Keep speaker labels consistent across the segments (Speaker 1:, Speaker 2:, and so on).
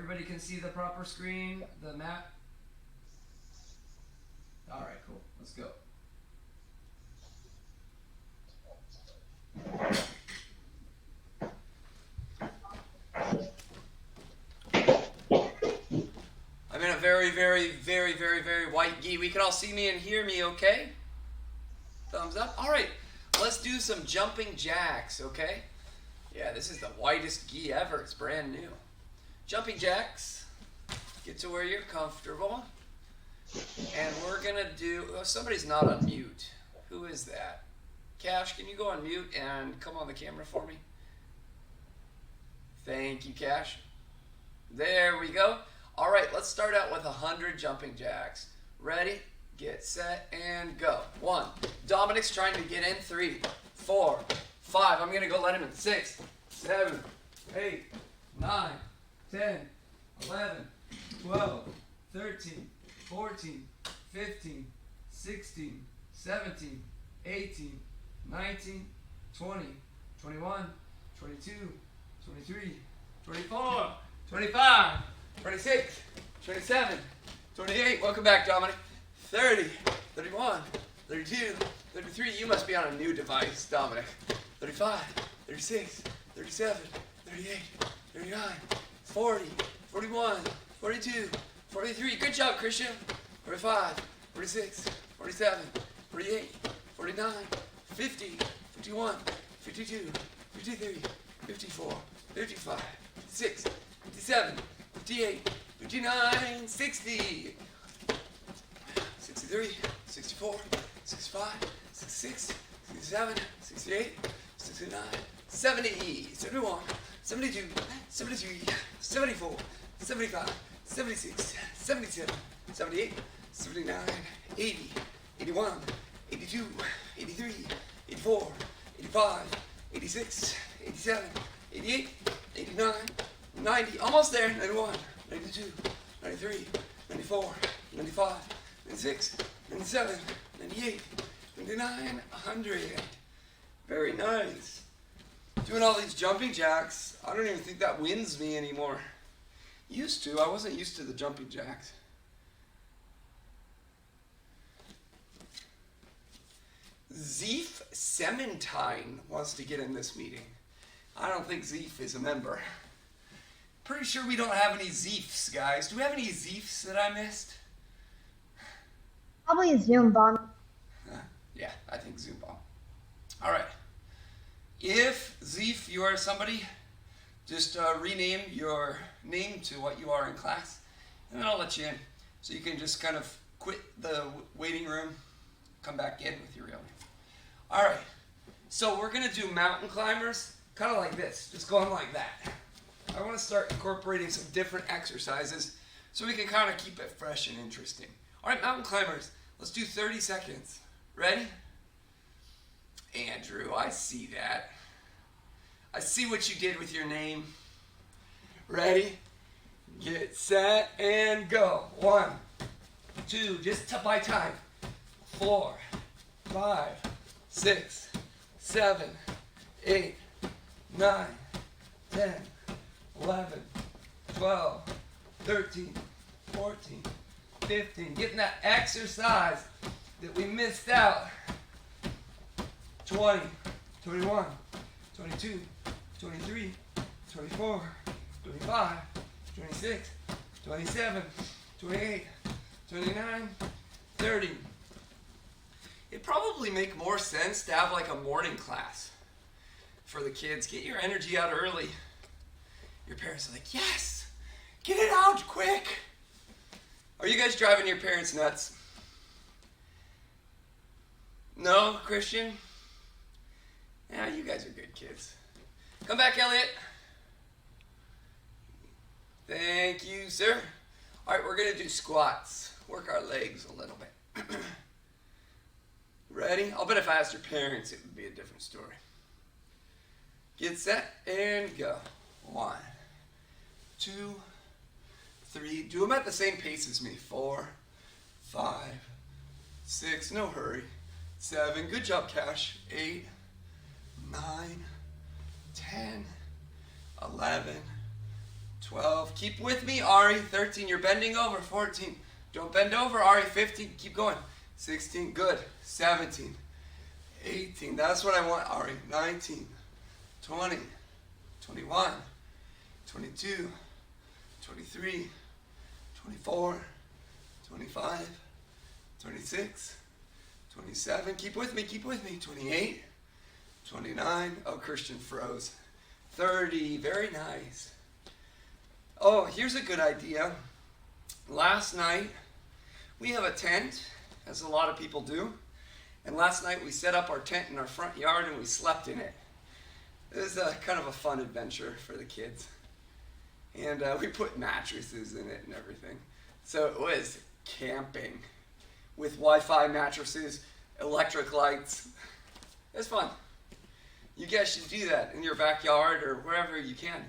Speaker 1: Everybody can see the proper screen, the map. All right, cool. Let's go. I'm in a very, very, very, very, very white gi. We can all see me and hear me, okay? Thumbs up. All right, let's do some jumping jacks, okay? Yeah, this is the whitest gi ever. It's brand new. Jumping jacks. Get to where you're comfortable. And we're going to do... Oh, somebody's not on mute. Who is that? Cash, can you go on mute and come on the camera for me? Thank you, Cash. There we go. All right, let's start out with 100 jumping jacks. Ready, get set, and go. 1. Dominic's trying to get in. 3, 4, 5. I'm going to go let him in. 6, 7, 8, 9, 10, 11, 12, 13, 14, 15, 16, 17, 18, 19, 20, 21, 22, 23, 24, 25, 26, 27, 28. Welcome back, Dominic. 30, 31, 32, 33. You must be on a new device, Dominic. 35, 36, 37, 38, 39, 40, 41, 42, 43. Good job, Christian. 45, 46, 47, 48, 49, 50, 51, 52, 53, 54, 55, 56, 57, 58, 59, 60, 63, 64, 65, 66, 67, 68, 69, 70, 71, 72, 73, 74, 75, 76, 77, 78, 79, 80, 81, 82, 83, 84, 85, 86, 87, 88, 89, 90, almost there, 91, 92, 93, 94, 95, 96, 97, 98, 99, 100. Very nice. Doing all these jumping jacks, I don't even think that wins me anymore. Used to, I wasn't used to the jumping jacks. Zeef Sementine wants to get in this meeting. I don't think Zeef is a member. Pretty sure we don't have any Zeefs, guys. Do we have any Zeefs that I missed?
Speaker 2: Probably a Zoom bomb.
Speaker 1: Yeah, I think Zoom bomb. All right. If Zeef, you are somebody, just rename your name to what you are in class, and then I'll let you in. So you can just kind of quit the waiting room, come back in with your real name. All right. So we're going to do mountain climbers, kind of like this, just going like that. I want to start incorporating some different exercises so we can kind of keep it fresh and interesting. All right, mountain climbers, let's do 30 seconds. Ready? Andrew, I see that. I see what you did with your name. Ready? Get set and go. 1, 2, just by time. 4, 5, 6, 7, 8, 9, 10, 11, 12, 13, 14, 15. Getting that exercise that we missed out. 20, 21, 22, 23, 24, 25, 26, 27, 28, 29, 30. It'd probably make more sense to have like a morning class for the kids. Get your energy out early. Your parents are like, yes, get it out quick. Are you guys driving your parents nuts? No, Christian? Yeah, you guys are good kids. Come back, Elliot. Thank you, sir. All right, we're going to do squats. Work our legs a little bit. Ready? I'll bet if I asked your parents, it would be a different story. Get set and go. 1, 2, 3. Do them at the same pace as me. 4, 5, 6. No hurry. 7. Good job, Cash. 8, 9, 10, 11, 12. Keep with me, Ari. 13. You're bending over. 14. Don't bend over, Ari. 15. Keep going. 16. Good. 17. 18. That's what I want, Ari. 19. 20. 21. 22. 23. 24. 25. 26. 27. Keep with me. Keep with me. 28. 29. Oh, Christian froze. 30. Very nice. Oh, here's a good idea. Last night, we have a tent, as a lot of people do. And last night, we set up our tent in our front yard and we slept in it. It was a kind of a fun adventure for the kids. And we put mattresses in it and everything. So it was camping with Wi-Fi mattresses, electric lights. It was fun. You guys should do that in your backyard or wherever you can.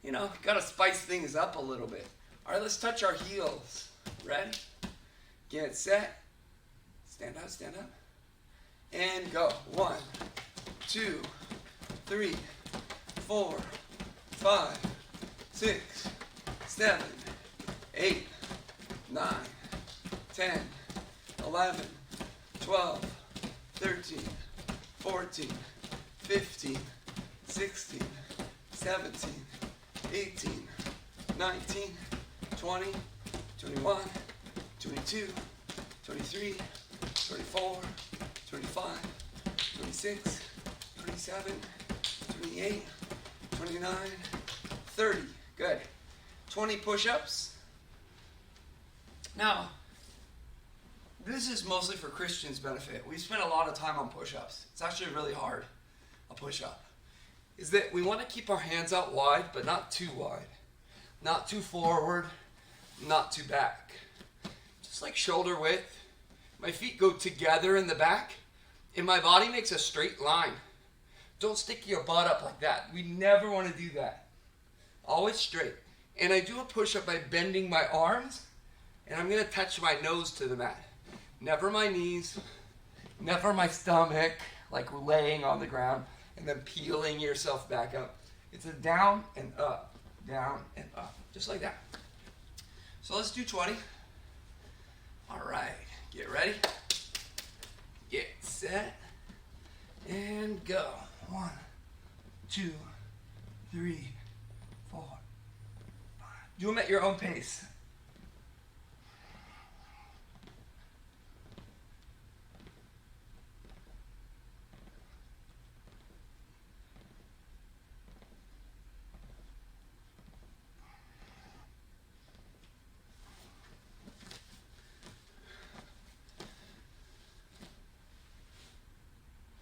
Speaker 1: You know, gotta spice things up a little bit. All right, let's touch our heels. Ready? Get set. Stand up, stand up. And go. 1, 2, 3, 4, 5, 6, 7, 8, 9, 10, 11, 12, 13, 14, 15, 16, 17, 18, 19, 20, 21, 22, 23, 24, 25, 26, 27, 28, 29, 30. Good. 20 push-ups. Now, this is mostly for Christians' benefit. We spend a lot of time on push-ups. It's actually really hard, a push-up. Is that we want to keep our hands out wide, but not too wide. Not too forward, not too back. Just like shoulder width. My feet go together in the back, and my body makes a straight line. Don't stick your butt up like that. We never want to do that. Always straight. And I do a push-up by bending my arms, and I'm going to touch my nose to the mat. Never my knees, never my stomach, like laying on the ground, and then peeling yourself back up. It's a down and up, just like that. So let's do 20. All right, get ready, get set, and go. 1, 2, 3, 4, 5. Do them at your own pace.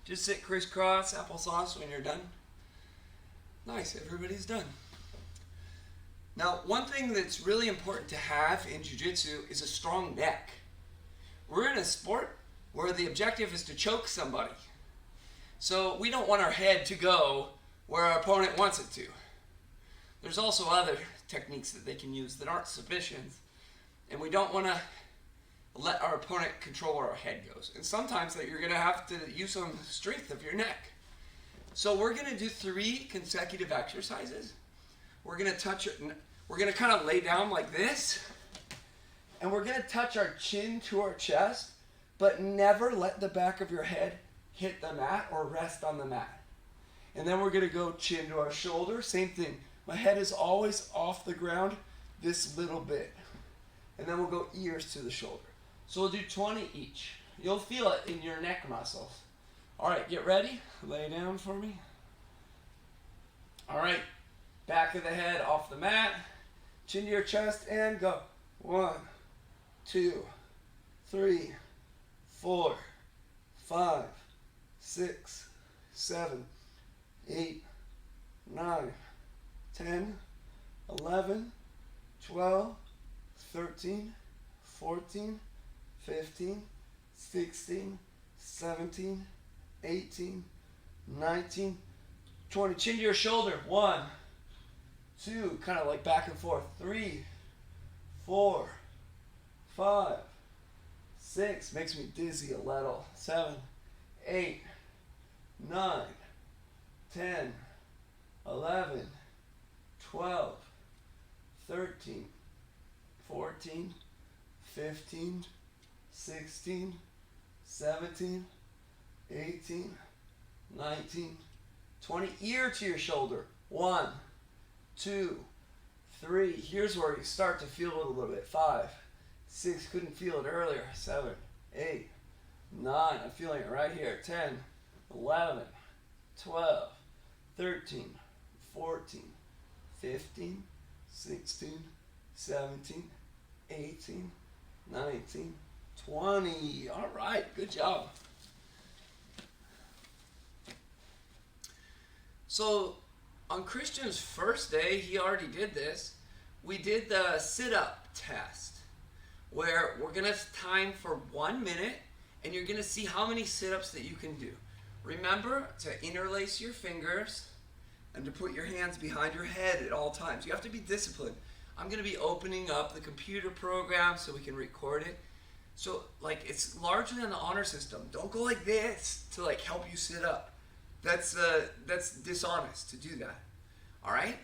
Speaker 1: Just sit crisscross, applesauce when you're done. Nice, everybody's done. Now, one thing that's really important to have in Jiu-Jitsu is a strong neck. We're in a sport where the objective is to choke somebody. So we don't want our head to go where our opponent wants it to. There's also other techniques that they can use that aren't submissions, and we don't want to let our opponent control where our head goes. And sometimes that you're going to have to use some strength of your neck. So we're going to do 3 consecutive exercises. We're going to touch it. We're going to kind of lay down like this. And we're going to touch our chin to our chest, but never let the back of your head hit the mat or rest on the mat. And then we're going to go chin to our shoulder. Same thing. My head is always off the ground this little bit. And then we'll go ears to the shoulder. So we'll do 20 each. You'll feel it in your neck muscles. All right, get ready. Lay down for me. All right, back of the head off the mat. Chin to your chest and go. 1, 2, 3, 4, 5, 6, 7, 8, 9, 10, 11, 12, 13, 14, 15, 16, 17, 18, 19, 20. Chin to your shoulder. 1, 2, kind of like back and forth. 3, 4, 5, 6, makes me dizzy a little. 7, 8, 9, 10, 11, 12, 13, 14, 15, 16, 17, 18, 19, 20. Ear to your shoulder. 1, 2, 3. Here's where you start to feel it a little bit. 5, 6. Couldn't feel it earlier. 7, 8, 9. I'm feeling it right here. 10, 11, 12, 13, 14, 15, 16, 17, 18, 19, 20. All right, good job. So on Christian's first day, he already did this. We did the sit-up test where we're going to time for 1 minute and you're going to see how many sit-ups that you can do. Remember to interlace your fingers and to put your hands behind your head at all times. You have to be disciplined. I'm going to be opening up the computer program so we can record it. So like it's largely on the honor system. Don't go like this to like help you sit up. That's dishonest to do that. All right?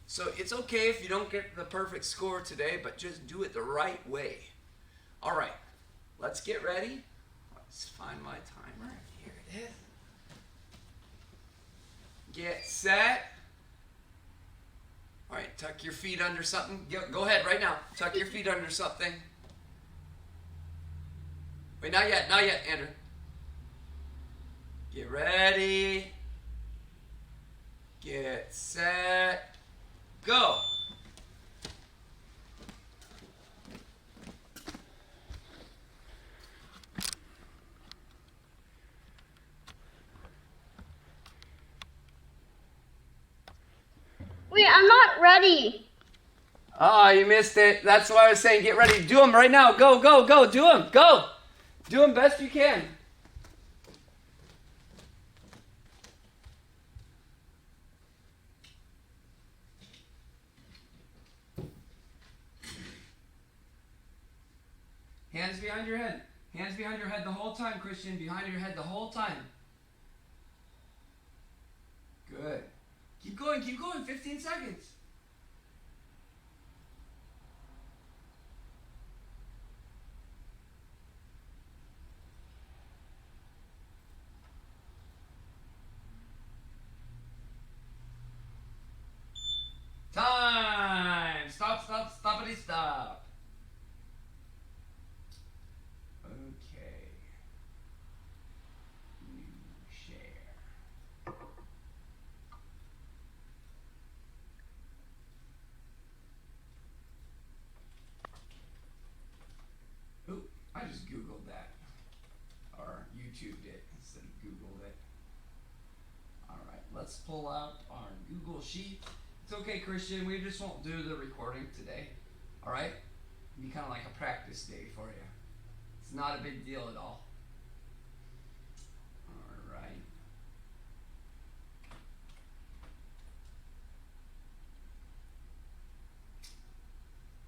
Speaker 1: So it's okay if you don't get the perfect score today, but just do it the right way. All right. Let's get ready. Let's find my timer. Here it is. Get set. All right, tuck your feet under something. Go ahead right now. Tuck your feet under something. Wait, not yet, Andrew. Get ready. Get set. Go.
Speaker 2: Wait, I'm not ready.
Speaker 1: Oh, you missed it. That's why I was saying get ready. Do them right now. Go, go, go. Do them. Go. Do them best you can. Hands behind your head. Hands behind your head the whole time, Christian. Behind your head the whole time. Good. Keep going, 15 seconds. Time! Stop, stoppity stop. Okay. New share. Oop, I just Googled that. Or YouTubed it instead of Googled it. Alright, let's pull out our Google Sheet. It's okay, Christian, we just won't do the recording today. Alright? It'll be kind of like a practice day for you. It's not a big deal at all. Alright.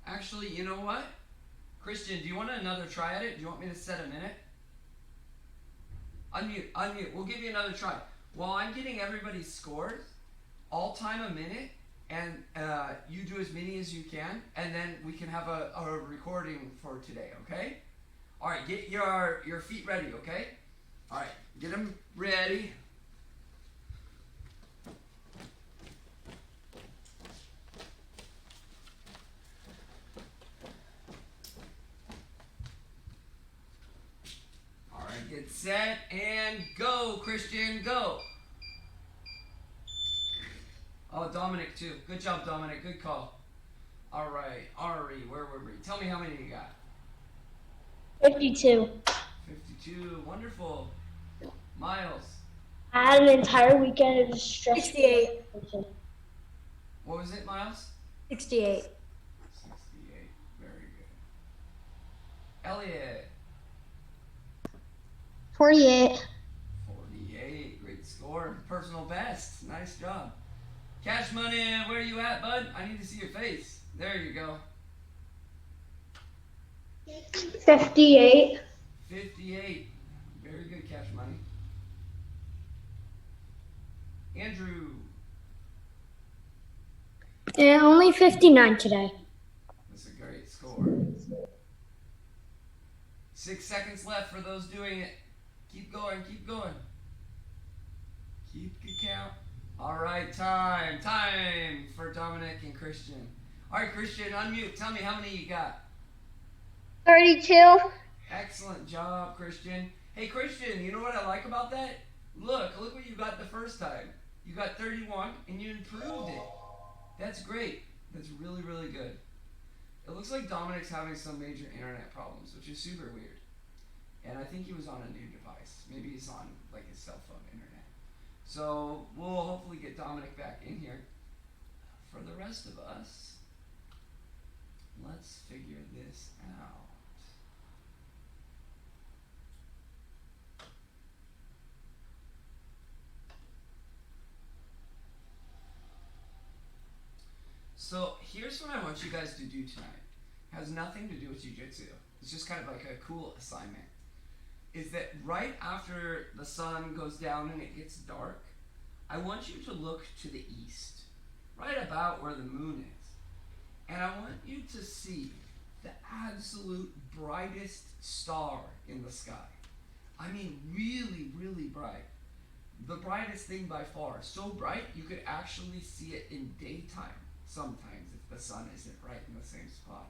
Speaker 1: Actually, you know what? Christian, do you want another try at it? Do you want me to set a minute? Unmute. We'll give you another try. While I'm getting everybody's scores, I'll time a minute, and you do as many as you can, and then we can have a recording for today, okay? All right, get your feet ready, okay? All right, get them ready. All right, get set and go, Christian, go. Oh, Dominic too. Good job, Dominic. Good call. All right, Ari, where were we? Tell me how many you got.
Speaker 2: 52.
Speaker 1: 52. Wonderful. Miles.
Speaker 2: I had an entire weekend of stress.
Speaker 3: 68.
Speaker 1: What was it, Miles?
Speaker 3: 68.
Speaker 1: 68. Very good. Elliot.
Speaker 2: 48.
Speaker 1: 48. Great score. Personal best. Nice job. Cash Money, where are you at, bud? I need to see your face. There you go.
Speaker 2: 58.
Speaker 1: 58. Very good, Cash Money. Andrew.
Speaker 2: Yeah, only 59 today.
Speaker 1: 6 seconds left for those doing it. Keep going, keep going. Keep your count. All right, time for Dominic and Christian. All right, Christian, unmute. Tell me how many you got.
Speaker 2: 32.
Speaker 1: Excellent job, Christian. Hey, Christian, you know what I like about that? Look what you got the first time. You got 31, and you improved it. That's great. That's really, really good. It looks like Dominic's having some major internet problems, which is super weird. And I think he was on a new device. Maybe he's on like his cell phone internet. So we'll hopefully get Dominic back in here. For the rest of us, let's figure this out. So here's what I want you guys to do tonight. It has nothing to do with Jiu-Jitsu. It's just kind of like a cool assignment. Is that right after the sun goes down and it gets dark, I want you to look to the east, right about where the moon is. And I want you to see the absolute brightest star in the sky. I mean, really, really bright. The brightest thing by far. So bright, you could actually see it in daytime sometimes if the sun isn't right in the same spot.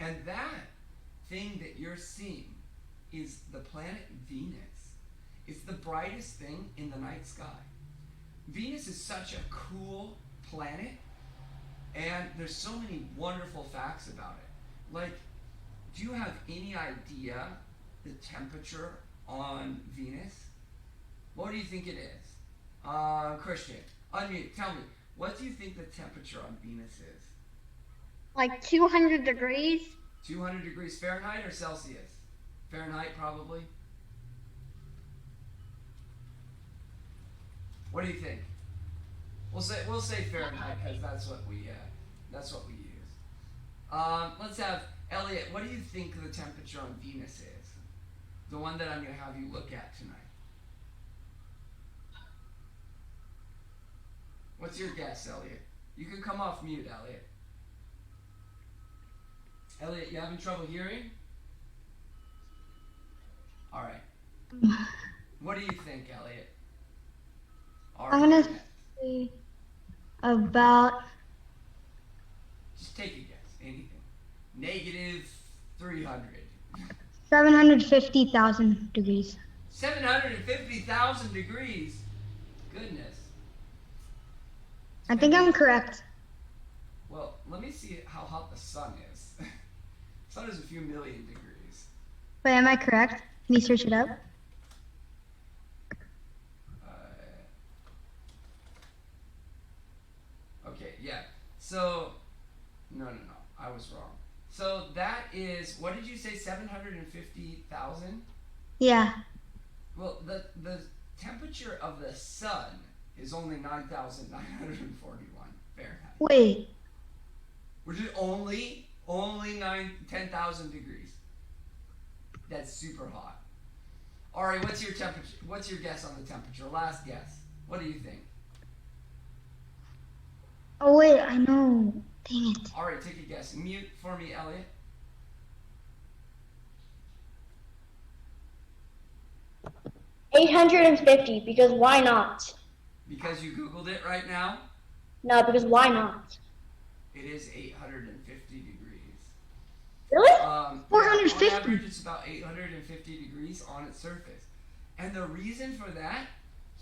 Speaker 1: And that thing that you're seeing is the planet Venus. It's the brightest thing in the night sky. Venus is such a cool planet, and there's so many wonderful facts about it. Like, do you have any idea the temperature on Venus? What do you think it is? Christian, unmute, tell me, what do you think the temperature on Venus is?
Speaker 2: Like 200 degrees.
Speaker 1: 200 degrees Fahrenheit or Celsius? Fahrenheit, probably. What do you think? We'll say Fahrenheit because that's what we use. Let's have Elliot. What do you think the temperature on Venus is? The one that I'm going to have you look at tonight. What's your guess, Elliot? You can come off mute, Elliot. Elliot, you having trouble hearing? All right. What do you think, Elliot?
Speaker 2: I'm going to say about...
Speaker 1: Just take a guess. Anything. Negative 300.
Speaker 2: 750,000 degrees.
Speaker 1: 750,000 degrees? Goodness.
Speaker 2: I think I'm correct.
Speaker 1: Well, let me see how hot the sun is. The sun is a few million degrees.
Speaker 2: Wait, am I correct? Can you search it up?
Speaker 1: Okay, yeah. So, no. I was wrong. So that is, what did you say, 750,000?
Speaker 2: Yeah.
Speaker 1: Well, the temperature of the sun is only 9,941 Fahrenheit.
Speaker 2: Wait.
Speaker 1: Which is only 10,000 degrees. That's super hot. All right, what's your temperature? What's your guess on the temperature? Last guess. What do you think?
Speaker 2: Oh, wait, I know. Dang it.
Speaker 1: All right, take a guess. Mute for me, Elliot.
Speaker 2: $850, because why not?
Speaker 1: Because you Googled it right now?
Speaker 2: No, because why not?
Speaker 1: It is 850 degrees.
Speaker 2: Really?
Speaker 1: 450?
Speaker 2: $450.
Speaker 1: On average, it's about 850 degrees on its surface. And the reason for that,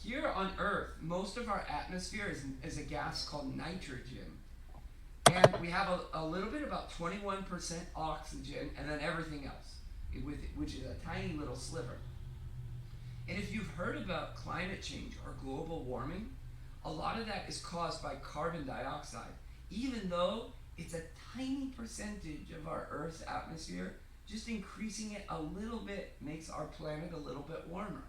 Speaker 1: here on Earth, most of our atmosphere is a gas called nitrogen. And we have a little bit, about 21% oxygen, and then everything else, which is a tiny little sliver. And if you've heard about climate change or global warming, a lot of that is caused by carbon dioxide. Even though it's a tiny percentage of our Earth's atmosphere, just increasing it a little bit makes our planet a little bit warmer.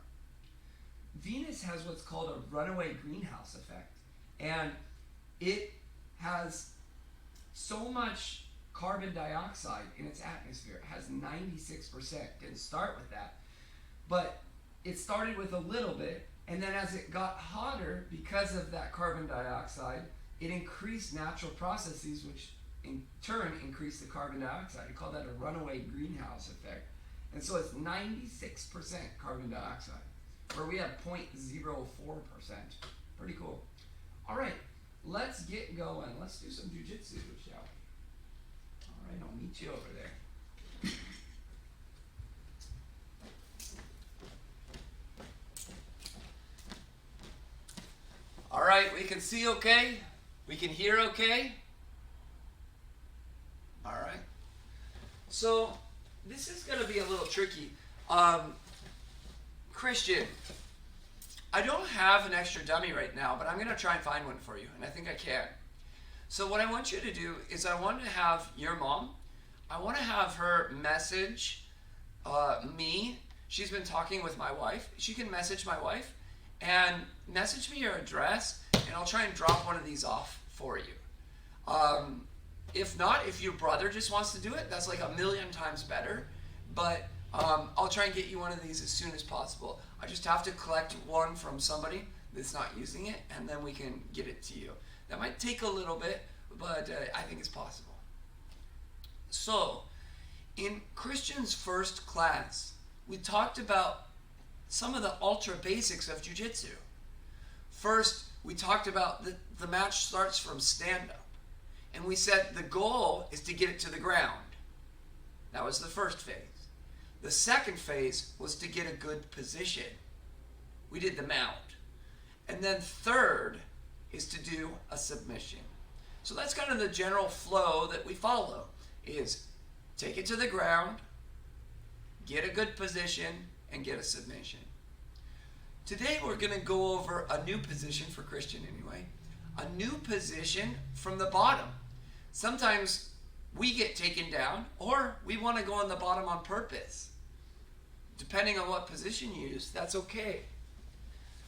Speaker 1: Venus has what's called a runaway greenhouse effect, and it has so much carbon dioxide in its atmosphere. It has 96%. Didn't start with that, but it started with a little bit, and then as it got hotter, because of that carbon dioxide, it increased natural processes, which in turn increased the carbon dioxide. We call that a runaway greenhouse effect. And so it's 96% carbon dioxide, where we have 0.04%. Pretty cool. All right, let's get going. Let's do some jujitsu, shall we? All right, I'll meet you over there. All right, we can see okay. We can hear okay. All right. So this is going to be a little tricky. Christian, I don't have an extra dummy right now, but I'm going to try and find one for you, and I think I can. So what I want you to do is I want to have your mom, I want to have her message me. She's been talking with my wife. She can message my wife and message me your address, and I'll try and drop one of these off for you. If not, if your brother just wants to do it, that's like a million times better. But I'll try and get you one of these as soon as possible. I just have to collect one from somebody that's not using it, and then we can get it to you. That might take a little bit, but I think it's possible. So, in Christian's first class, we talked about some of the ultra basics of Jiu-Jitsu. First, we talked about the match starts from stand-up. And we said the goal is to get it to the ground. That was the first phase. The second phase was to get a good position. We did the mount. And then third is to do a submission. So that's kind of the general flow that we follow, is take it to the ground, get a good position, and get a submission. Today we're going to go over a new position for Christian anyway. A new position from the bottom. Sometimes we get taken down, or we want to go on the bottom on purpose. Depending on what position you use, that's okay.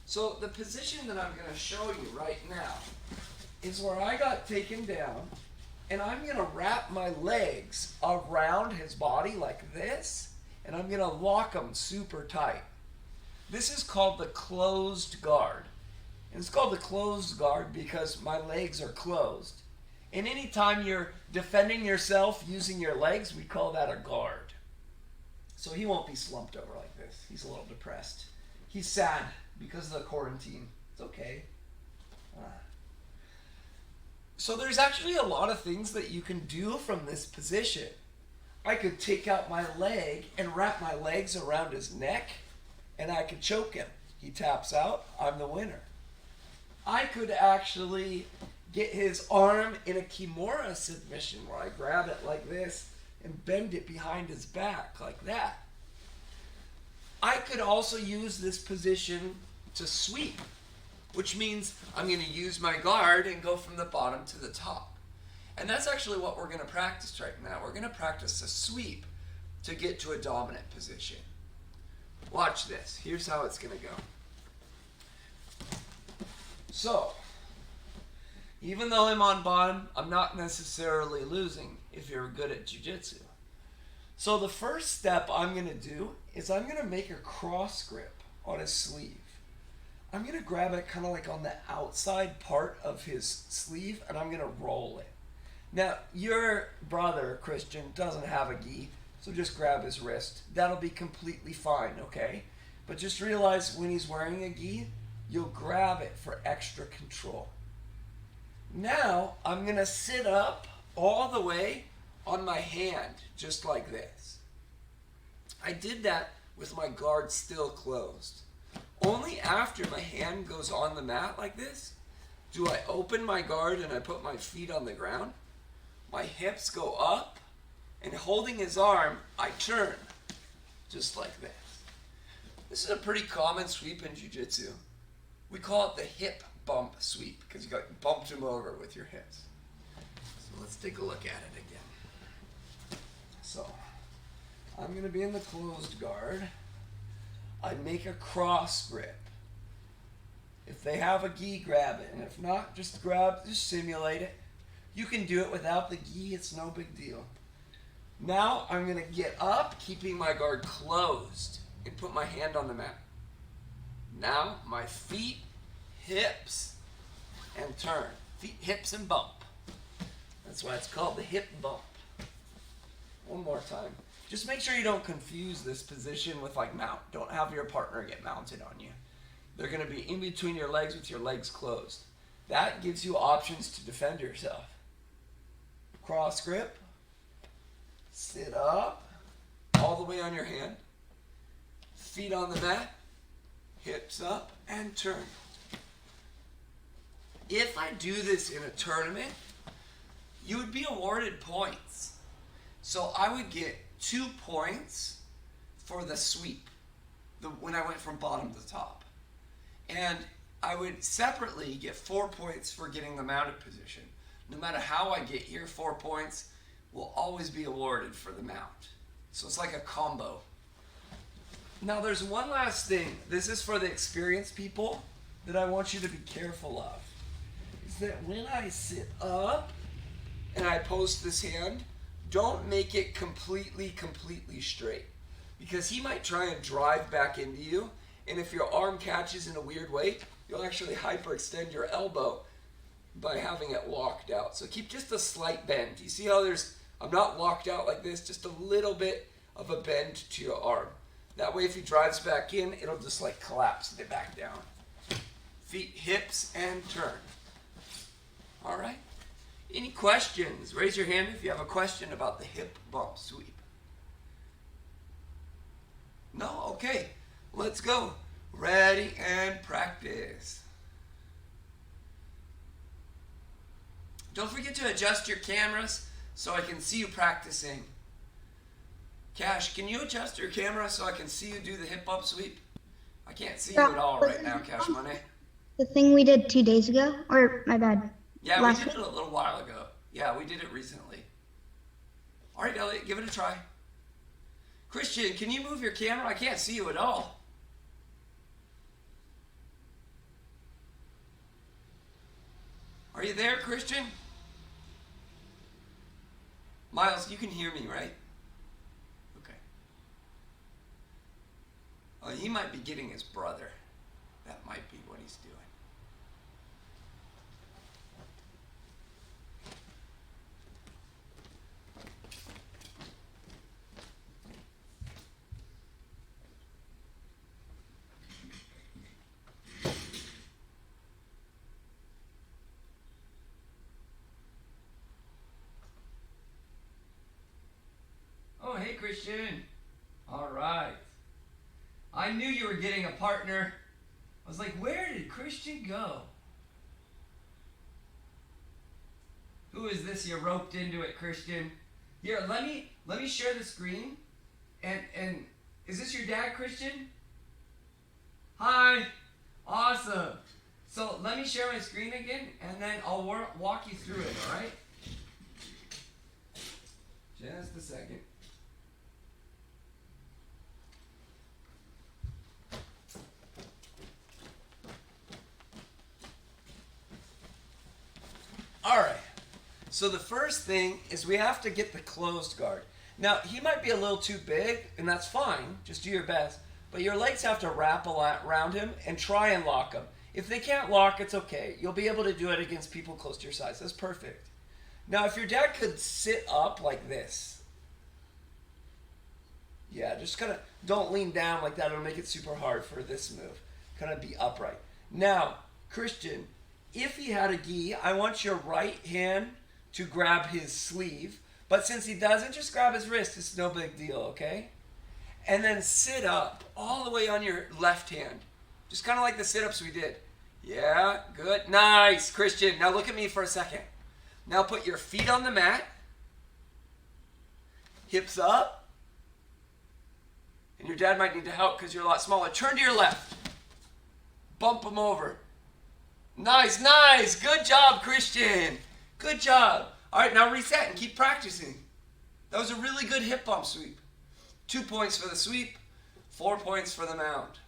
Speaker 1: So the position that I'm going to show you right now is where I got taken down, and I'm going to wrap my legs around his body like this, and I'm going to lock them super tight. This is called the closed guard. And it's called the closed guard because my legs are closed. And anytime you're defending yourself using your legs, we call that a guard. So he won't be slumped over like this. He's a little depressed. He's sad because of the quarantine. It's okay. So there's actually a lot of things that you can do from this position. I could take out my leg and wrap my legs around his neck, and I could choke him. He taps out, I'm the winner. I could actually get his arm in a Kimura submission where I grab it like this and bend it behind his back like that. I could also use this position to sweep, which means I'm going to use my guard and go from the bottom to the top. And that's actually what we're going to practice right now. We're going to practice a sweep to get to a dominant position. Watch this. Here's how it's going to go. So, even though I'm on bottom, I'm not necessarily losing if you're good at Jiu-Jitsu. So the first step I'm going to do is I'm going to make a cross grip on his sleeve. I'm going to grab it kind of like on the outside part of his sleeve, and I'm going to roll it. Now, your brother, Christian, doesn't have a gi, so just grab his wrist. That'll be completely fine, okay? But just realize when he's wearing a gi, you'll grab it for extra control. Now, I'm going to sit up all the way on my hand, just like this. I did that with my guard still closed. Only after my hand goes on the mat like this, do I open my guard and I put my feet on the ground. My hips go up, and holding his arm, I turn, just like this. This is a pretty common sweep in Jiu-Jitsu. We call it the hip bump sweep because you bumped him over with your hips. So let's take a look at it again. So I'm going to be in the closed guard. I make a cross grip. If they have a gi, grab it. And if not, just simulate it. You can do it without the gi, it's no big deal. Now I'm going to get up, keeping my guard closed, and put my hand on the mat. Now my feet, hips, and turn. Feet, hips, and bump. That's why it's called the hip bump. One more time. Just make sure you don't confuse this position with like mount. Don't have your partner get mounted on you. They're going to be in between your legs with your legs closed. That gives you options to defend yourself. Cross grip. Sit up. All the way on your hand. Feet on the mat. Hips up and turn. If I do this in a tournament, you would be awarded points. So I would get 2 points for the sweep when I went from bottom to top. And I would separately get 4 points for getting the mounted position. No matter how I get here, 4 points will always be awarded for the mount. So it's like a combo. Now there's one last thing. This is for the experienced people that I want you to be careful of. Is that when I sit up and I post this hand, don't make it completely straight. Because he might try and drive back into you, and if your arm catches in a weird way, you'll actually hyperextend your elbow by having it locked out. So keep just a slight bend. You see how I'm not locked out like this, just a little bit of a bend to your arm. That way if he drives back in, it'll just like collapse it back down. Feet, hips, and turn. All right? Any questions? Raise your hand if you have a question about the hip bump sweep. No? Okay. Let's go. Ready and practice. Don't forget to adjust your cameras so I can see you practicing. Cash, can you adjust your camera so I can see you do the hip bump sweep? I can't see you at all right now, Cash Money.
Speaker 2: The thing we did 2 days ago? Or, my bad.
Speaker 1: Yeah, we did it a little while ago. Yeah, we did it recently. All right, Elliot, give it a try. Christian, can you move your camera? I can't see you at all. Are you there, Christian? Miles, you can hear me, right? Okay. Oh, he might be getting his brother. That might be what he's doing. Oh, hey, Christian. All right. I knew you were getting a partner. I was like, where did Christian go? Who is this? You roped into it, Christian. Here, let me share the screen. And is this your dad, Christian? Hi. Awesome. So let me share my screen again, and then I'll walk you through it, all right? Just a second. All right, so the first thing is we have to get the closed guard. Now, he might be a little too big, and that's fine. Just do your best. But your legs have to wrap around him and try and lock him. If they can't lock, it's okay. You'll be able to do it against people close to your size. That's perfect. Now, if your dad could sit up like this. Yeah, just kind of don't lean down like that. It'll make it super hard for this move. Kind of be upright. Now, Christian, if he had a gi, I want your right hand to grab his sleeve. But since he doesn't, just grab his wrist. It's no big deal, okay? And then sit up all the way on your left hand. Just kind of like the sit-ups we did. Yeah, good. Nice, Christian. Now look at me for a second. Now put your feet on the mat. Hips up. And your dad might need to help because you're a lot smaller. Turn to your left. Bump him over. Nice, nice. Good job, Christian. Good job. All right, now reset and keep practicing. That was a really good hip bump sweep. 2 points for the sweep, 4 points for the mount.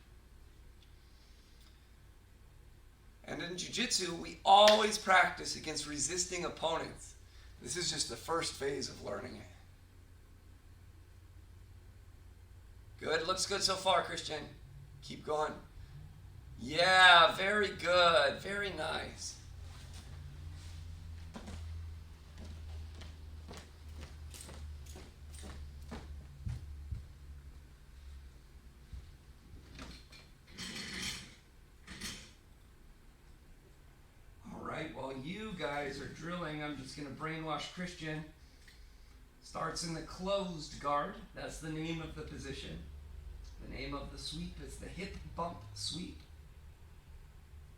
Speaker 1: And in Jiu-Jitsu, we always practice against resisting opponents. This is just the first phase of learning it. Good, looks good so far, Christian. Keep going. Yeah, very good, very nice. while you guys are drilling, I'm just going to brainwash Christian. Starts in the closed guard. That's the name of the position. The name of the sweep is the hip bump sweep.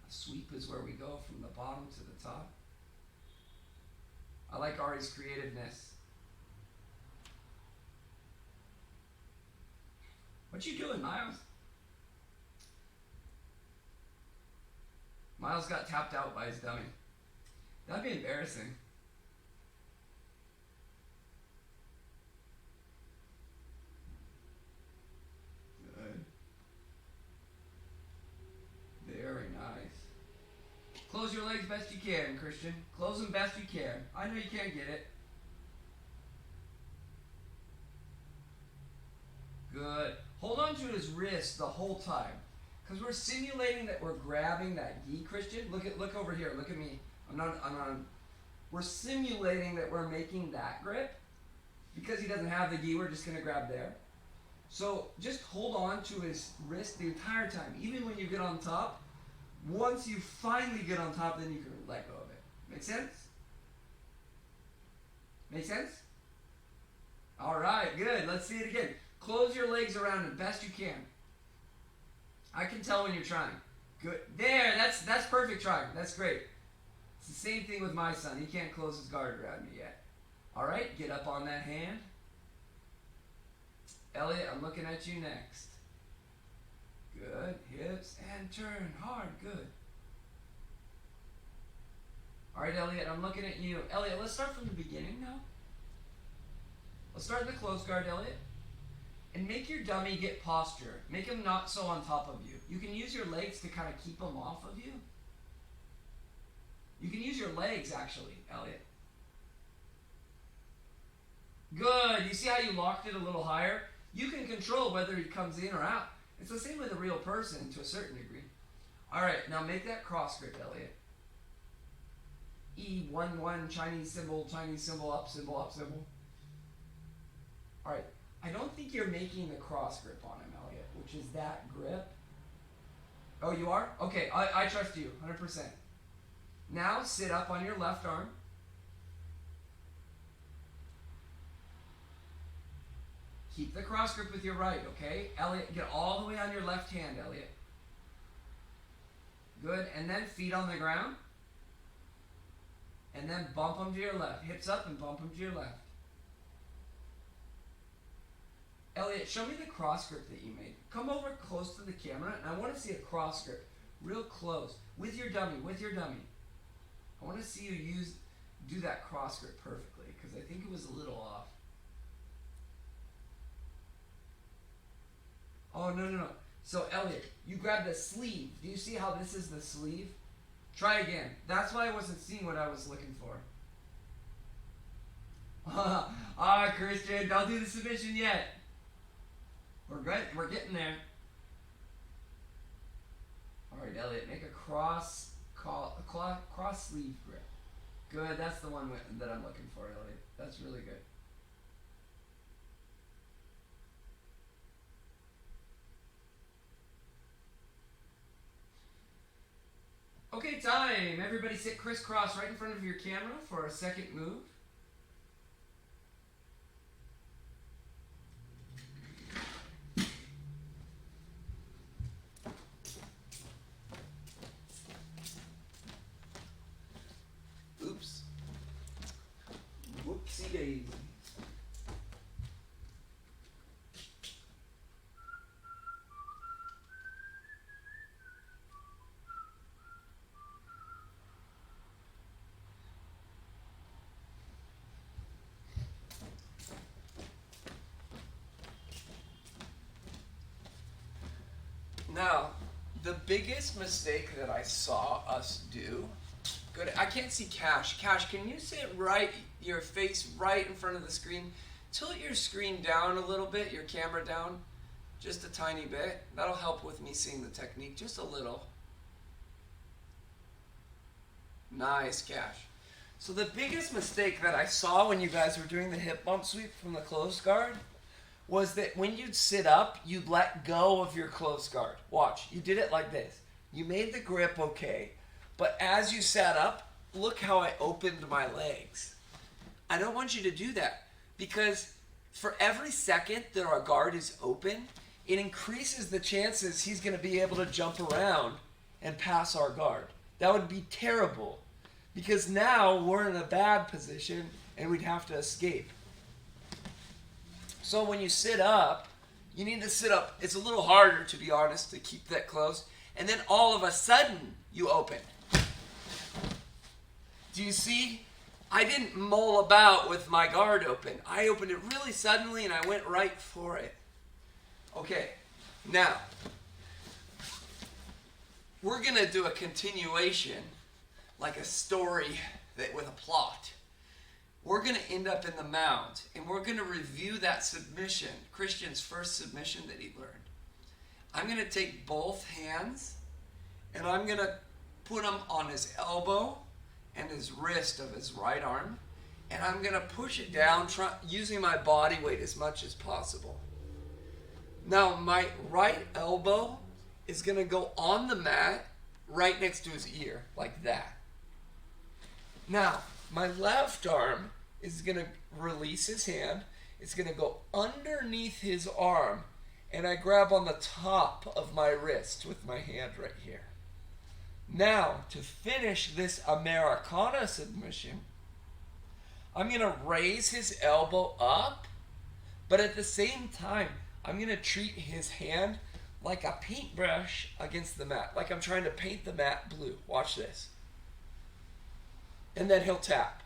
Speaker 1: A sweep is where we go from the bottom to the top. I like Ari's creativeness. What you doing, Miles? Miles got tapped out by his dummy. That'd be embarrassing. Good. Very nice. Close your legs best you can, Christian. Close them best you can. I know you can't get it. Good. Hold on to his wrist the whole time. Because we're simulating that we're grabbing that gi, Christian. Look over here. Look at me. We're simulating that we're making that grip. Because he doesn't have the gi, we're just going to grab there. So just hold on to his wrist the entire time. Even when you get on top. Once you finally get on top, then you can let go of it. Make sense? Make sense? All right, good. Let's see it again. Close your legs around him best you can. I can tell when you're trying. Good. There, that's perfect trying. That's great. It's the same thing with my son. He can't close his guard around me yet. All right, get up on that hand. Elliot, I'm looking at you next. Good. Hips and turn hard. Good. All right, Elliot, I'm looking at you. Elliot, let's start from the beginning now. Let's start in the close guard, Elliot. And make your dummy get posture. Make him not so on top of you. You can use your legs to kind of keep him off of you. You can use your legs, actually, Elliot. Good. You see how you locked it a little higher? You can control whether he comes in or out. It's the same with a real person to a certain degree. All right, now make that cross grip, Elliot. E11, Chinese symbol, up symbol, up symbol. All right. I don't think you're making the cross grip on him, Elliot, which is that grip. Oh, you are? Okay, I trust you, 100%. Now sit up on your left arm. Keep the cross grip with your right, okay? Elliot, get all the way on your left hand, Elliot. Good, and then feet on the ground. And then bump them to your left. Hips up and bump them to your left. Elliot, show me the cross grip that you made. Come over close to the camera, and I want to see a cross grip, real close, with your dummy, I want to see you do that cross grip perfectly, because I think it was a little off. Oh, no. So, Elliot, you grab the sleeve. Do you see how this is the sleeve? Try again. That's why I wasn't seeing what I was looking for. Christian, don't do the submission yet. We're good. We're getting there. All right, Elliot, make a cross sleeve grip. Good. That's the one that I'm looking for, Elliot. That's really good. Okay, time. Everybody sit crisscross right in front of your camera for a second move. Oops. Whoopsie daisy. Now, the biggest mistake that I saw us do, good, I can't see Cash. Cash, can you sit your face right in front of the screen? Tilt your screen down a little bit, your camera down, just a tiny bit. That'll help with me seeing the technique, just a little. Nice, Cash. So the biggest mistake that I saw when you guys were doing the hip bump sweep from the closed guard was that when you'd sit up, you'd let go of your closed guard. Watch, you did it like this. You made the grip okay, but as you sat up, look how I opened my legs. I don't want you to do that because for every second that our guard is open, it increases the chances he's going to be able to jump around and pass our guard. That would be terrible because now we're in a bad position and we'd have to escape. So when you sit up, you need to sit up. It's a little harder, to be honest, to keep that close. And then all of a sudden, you open. Do you see? I didn't mull about with my guard open. I opened it really suddenly and I went right for it. Okay, now, we're going to do a continuation, like a story with a plot. We're going to end up in the mount, and we're going to review that submission, Christian's first submission that he learned. I'm going to take both hands, and I'm going to put them on his elbow and his wrist of his right arm, and I'm going to push it down, using my body weight as much as possible. Now, my right elbow is going to go on the mat right next to his ear, like that. Now, my left arm is going to release his hand. It's going to go underneath his arm, and I grab on the top of my wrist with my hand right here. Now, to finish this Americana submission, I'm going to raise his elbow up, but at the same time, I'm going to treat his hand like a paintbrush against the mat, like I'm trying to paint the mat blue. Watch this. And then he'll tap.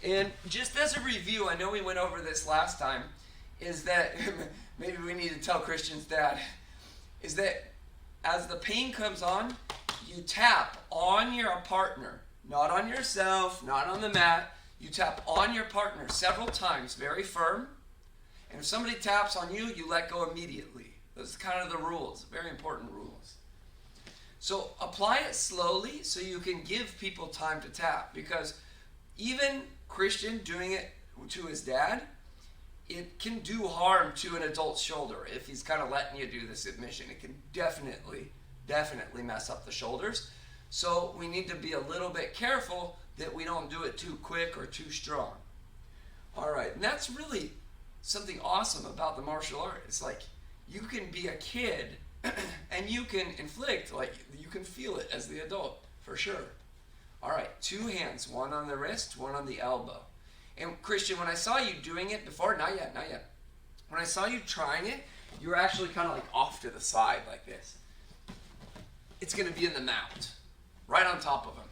Speaker 1: And just as a review, I know we went over this last time, is that, maybe we need to tell Christian's dad, is that as the pain comes on, you tap on your partner, not on yourself, not on the mat. You tap on your partner several times, very firm. And if somebody taps on you, you let go immediately. Those are kind of the rules, very important rules. So apply it slowly so you can give people time to tap, because even Christian doing it to his dad, it can do harm to an adult's shoulder if he's kind of letting you do the submission. It can definitely mess up the shoulders. So we need to be a little bit careful that we don't do it too quick or too strong. All right, and that's really something awesome about the martial art. It's like you can be a kid and you can inflict, like you can feel it as the adult, for sure. All right, 2 hands, one on the wrist, one on the elbow. And Christian, when I saw you doing it before, not yet. When I saw you trying it, you were actually kind of like off to the side like this. It's going to be in the mount, right on top of him.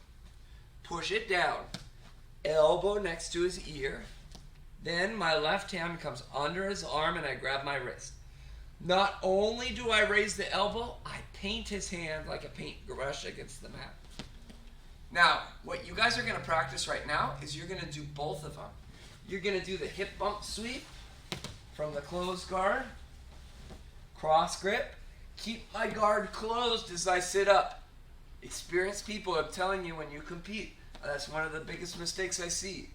Speaker 1: Push it down, elbow next to his ear. Then my left hand comes under his arm and I grab my wrist. Not only do I raise the elbow, I paint his hand like a paintbrush against the mat. Now, what you guys are going to practice right now is you're going to do both of them. You're going to do the hip bump sweep from the closed guard, cross grip. Keep my guard closed as I sit up. Experienced people are telling you when you compete, that's one of the biggest mistakes I see.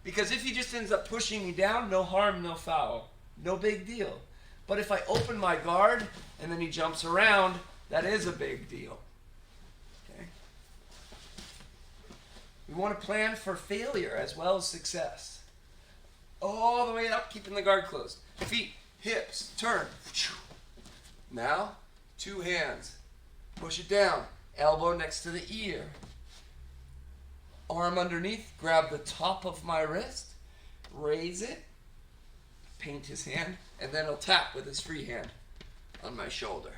Speaker 1: Because if he just ends up pushing me down, no harm, no foul. No big deal. But if I open my guard and then he jumps around, that is a big deal. Okay? We want to plan for failure as well as success. All the way up, keeping the guard closed. Feet, hips, turn. Now, 2 hands. Push it down. Elbow next to the ear. Arm underneath. Grab the top of my wrist. Raise it. Paint his hand. And then he'll tap with his free hand on my shoulder.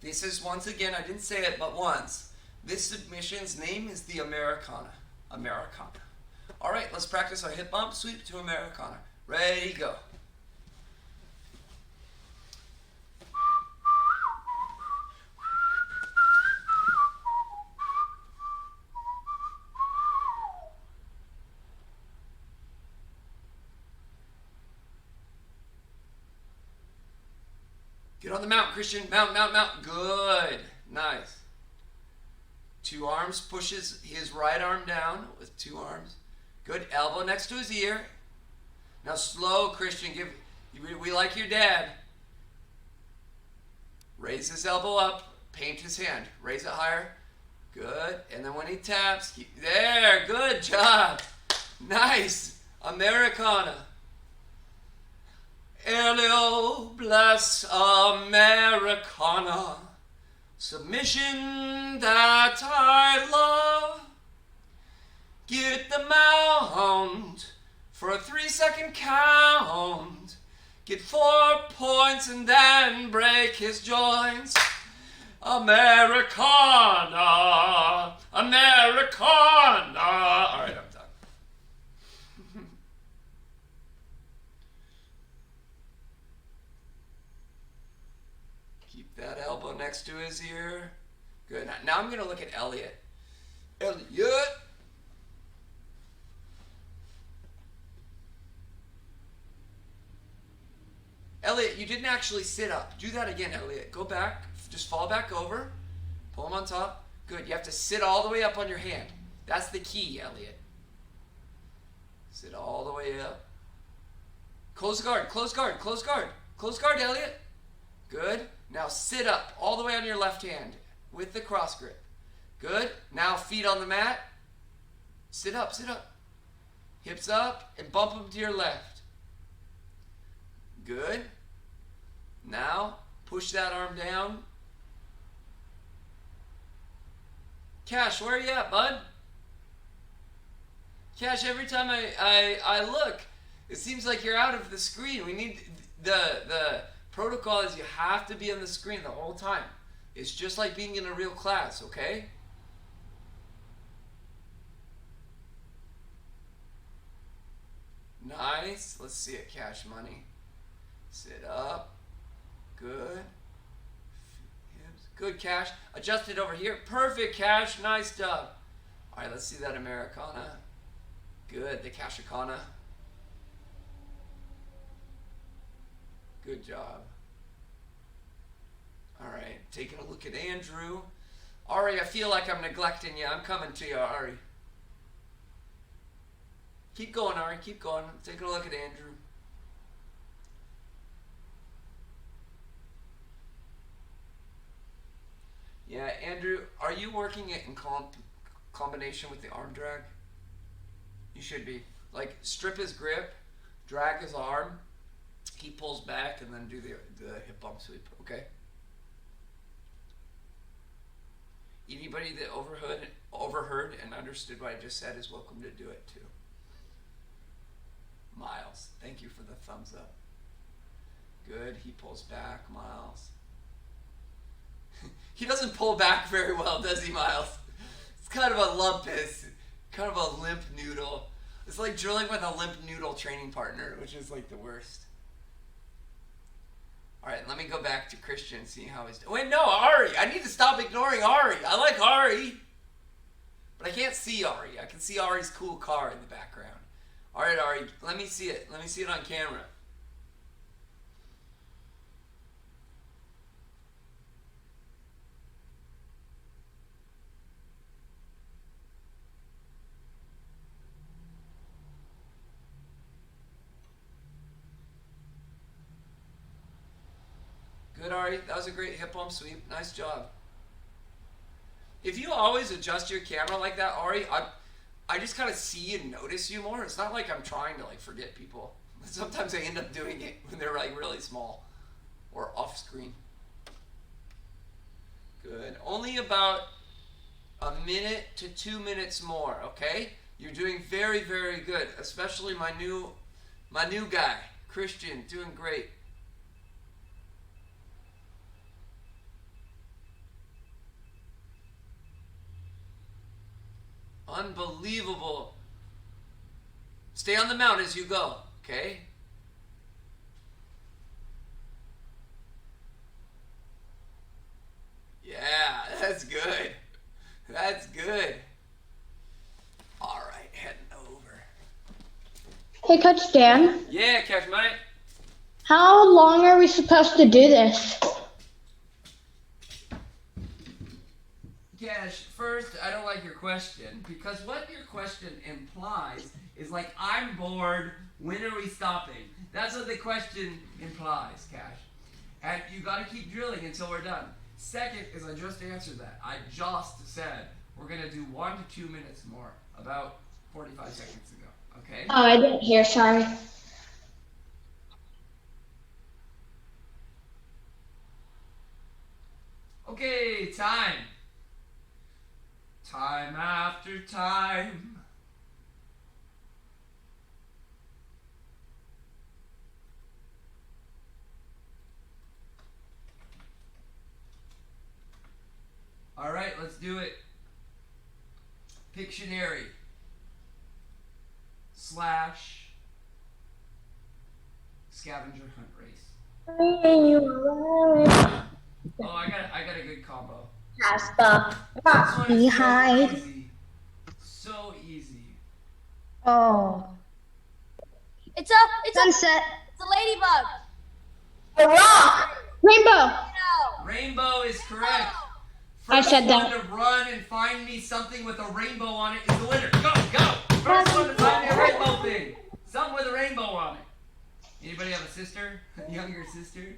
Speaker 1: This is, once again, I didn't say it but once. This submission's name is the Americana. Americana. All right, let's practice our hip bump sweep to Americana. Ready, go. Get on the mount, Christian. Mount, mount, mount. Good. Nice. 2 arms. Pushes his right arm down with 2 arms. Good. Elbow next to his ear. Now slow, Christian. We like your dad. Raise his elbow up. Paint his hand. Raise it higher. Good. And then when he taps, there. Good job. Nice. Americana. Elio, bless Americana. Submission that I love. Get the mount for a 3-second count. Get 4 points and then break his joints. Americana, Americana. All right, I'm done. Keep that elbow next to his ear. Good. Now I'm going to look at Elliot. Elliot. Elliot, you didn't actually sit up. Do that again, Elliot. Go back. Just fall back over. Pull him on top. Good. You have to sit all the way up on your hand. That's the key, Elliot. Sit all the way up. Close guard. Close guard. Close guard. Close guard, Elliot. Good. Now sit up all the way on your left hand with the cross grip. Good. Now feet on the mat. Sit up. Sit up. Hips up and bump them to your left. Good. Now push that arm down. Cash, where are you at, bud? Cash, every time I look, it seems like you're out of the screen. We need the protocol is you have to be on the screen the whole time. It's just like being in a real class, okay? Nice. Let's see it, Cash Money. Sit up. Good. Good, Cash. Adjust it over here. Perfect, Cash. Nice job. All right, let's see that Americana. Good, the Cashicana. Good job. All right, taking a look at Andrew. Ari, I feel like I'm neglecting you. I'm coming to you, Ari. Keep going, Ari. Keep going. Taking a look at Andrew. Yeah, Andrew, are you working it in combination with the arm drag? You should be. Like, strip his grip, drag his arm, he pulls back, and then do the hip bump sweep, okay? Anybody that overheard and understood what I just said is welcome to do it too. Miles, thank you for the thumbs up. Good, he pulls back, Miles. He doesn't pull back very well, does he, Miles? It's kind of a lumpus, kind of a limp noodle. It's like drilling with a limp noodle training partner, which is like the worst. All right, let me go back to Christian and see how he's doing. Wait, no, Ari. I need to stop ignoring Ari. I like Ari, but I can't see Ari. I can see Ari's cool car in the background. All right, Ari, let me see it. Let me see it on camera. Good, Ari. That was a great hip bump sweep. Nice job. If you always adjust your camera like that, Ari, I just kind of see and notice you more. It's not like I'm trying to like forget people. Sometimes I end up doing it when they're like really small or off screen. Good. Only about a minute to 2 minutes more, okay? You're doing very, very good. Especially my new guy, Christian, doing great. Unbelievable. Stay on the mount as you go, okay? Yeah, that's good. That's good. All right, heading over.
Speaker 2: Hey, Coach Dan.
Speaker 1: Yeah, Catch Mike.
Speaker 2: How long are we supposed to do this?
Speaker 1: Cash, first, I don't like your question, because what your question implies is like, I'm bored, when are we stopping? That's what the question implies, Cash. And you gotta keep drilling until we're done. Second is I just answered that. I just said, We're gonna do 1 to 2 minutes more, about 45 seconds ago. Okay?
Speaker 2: Oh, I didn't hear. Sorry.
Speaker 1: Okay, time. Time after time. All right, let's do it. Pictionary / scavenger hunt race. Oh, I got a good combo. This one is so easy. So easy.
Speaker 3: Oh.
Speaker 4: It's
Speaker 3: Sunset.
Speaker 4: a ladybug.
Speaker 2: A rock. Rainbow.
Speaker 4: No.
Speaker 1: Rainbow is correct.
Speaker 2: I
Speaker 1: First
Speaker 2: said
Speaker 1: one
Speaker 2: that.
Speaker 1: to run and find me something with a rainbow on it is the winner. Go, go! First one to find me a rainbow thing. Something with a rainbow on it. Anybody have a sister? A younger sister?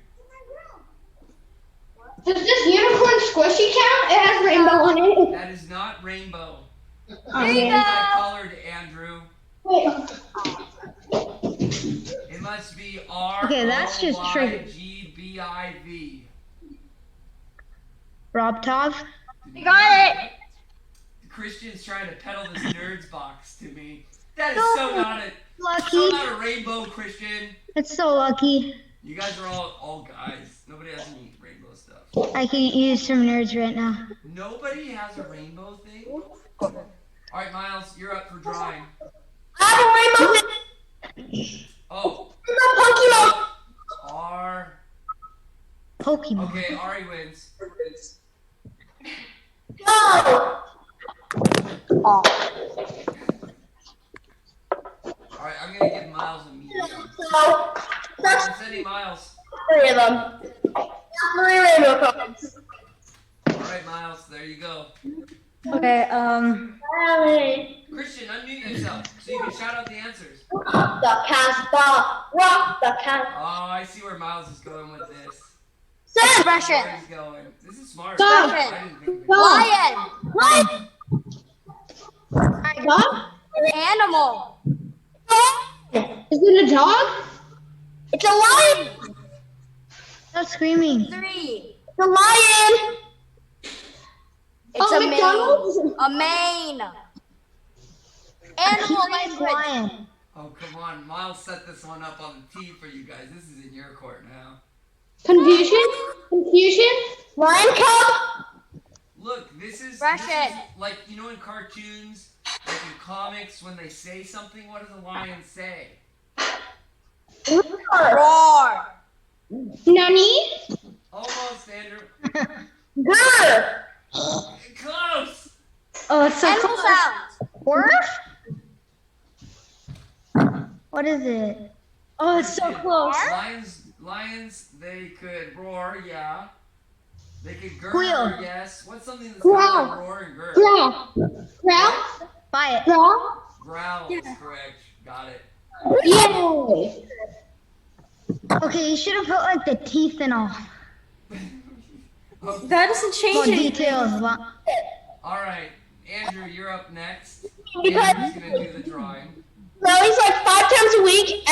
Speaker 2: Does this unicorn squishy count? It has rainbow on it.
Speaker 1: That is not rainbow.
Speaker 2: Oh,
Speaker 1: It's
Speaker 2: man.
Speaker 1: not colored, Andrew.
Speaker 2: Wait.
Speaker 1: It must be R
Speaker 3: Okay, that's just tricky.
Speaker 1: O-Y-G-B-I-V.
Speaker 3: Rob Tov.
Speaker 4: I got it.
Speaker 1: Christian's trying to peddle this nerds box to me. That is so not a
Speaker 3: Lucky.
Speaker 1: rainbow, Christian.
Speaker 3: It's so lucky.
Speaker 1: You guys are all guys. Nobody has any rainbow stuff.
Speaker 3: I can use some nerds right now.
Speaker 1: Nobody has a rainbow thing? All right, Miles, you're up for drawing.
Speaker 2: I have a rainbow.
Speaker 1: Oh.
Speaker 2: Pokemon.
Speaker 1: R.
Speaker 3: Pokemon.
Speaker 1: Okay, Ari wins.
Speaker 2: No.
Speaker 1: All right, I'm gonna give Miles a medium.
Speaker 2: No.
Speaker 1: I'm sending Miles.
Speaker 2: 3 of them. 3 rainbow cards.
Speaker 1: All right, Miles, there you go.
Speaker 3: Okay,
Speaker 1: Christian, unmute yourself so you can shout out the answers.
Speaker 2: The Casbah. Rock the Casbah.
Speaker 1: Oh, I see where Miles is going with this.
Speaker 4: Expression.
Speaker 1: Where he's going. This is smart.
Speaker 2: Dog.
Speaker 1: I didn't think of it.
Speaker 4: Lion.
Speaker 2: What? Dog?
Speaker 4: Animal.
Speaker 2: Is it a dog? It's a lion.
Speaker 3: stop screaming.
Speaker 4: 3.
Speaker 2: It's a lion.
Speaker 4: It's a
Speaker 2: McDonald's?
Speaker 4: mane. A mane. Animal
Speaker 3: He-Man's
Speaker 4: language.
Speaker 3: lion.
Speaker 1: Oh, come on. Miles set this one up on the tee for you guys. This is in your court now.
Speaker 2: Confusion? Confusion? Lion cub?
Speaker 1: Look, this is
Speaker 4: Russian.
Speaker 1: like, you know, in cartoons, like in comics, when they say something, what does a lion say?
Speaker 4: Roar.
Speaker 2: Nani?
Speaker 1: Almost, Andrew.
Speaker 2: Grr.
Speaker 1: Close.
Speaker 3: Oh, it's so
Speaker 4: Animal
Speaker 3: close.
Speaker 4: sounds.
Speaker 3: Worf? What is it? Oh, it's so close.
Speaker 1: Lions, they could roar, yeah. They could gurr,
Speaker 3: Squeal.
Speaker 1: yes. What's something that's
Speaker 2: Growl.
Speaker 1: got like roar and gurr?
Speaker 2: Growl. Growl?
Speaker 3: Buy it.
Speaker 2: Growl?
Speaker 1: Growl is correct. Got it.
Speaker 2: Yay.
Speaker 3: Okay, you should have put like the teeth and all.
Speaker 4: That doesn't change
Speaker 3: More
Speaker 4: anything.
Speaker 3: details.
Speaker 1: All right, Andrew, you're up next.
Speaker 2: Because-
Speaker 1: Andrew's gonna do the drawing.
Speaker 2: At least like 5 times a week,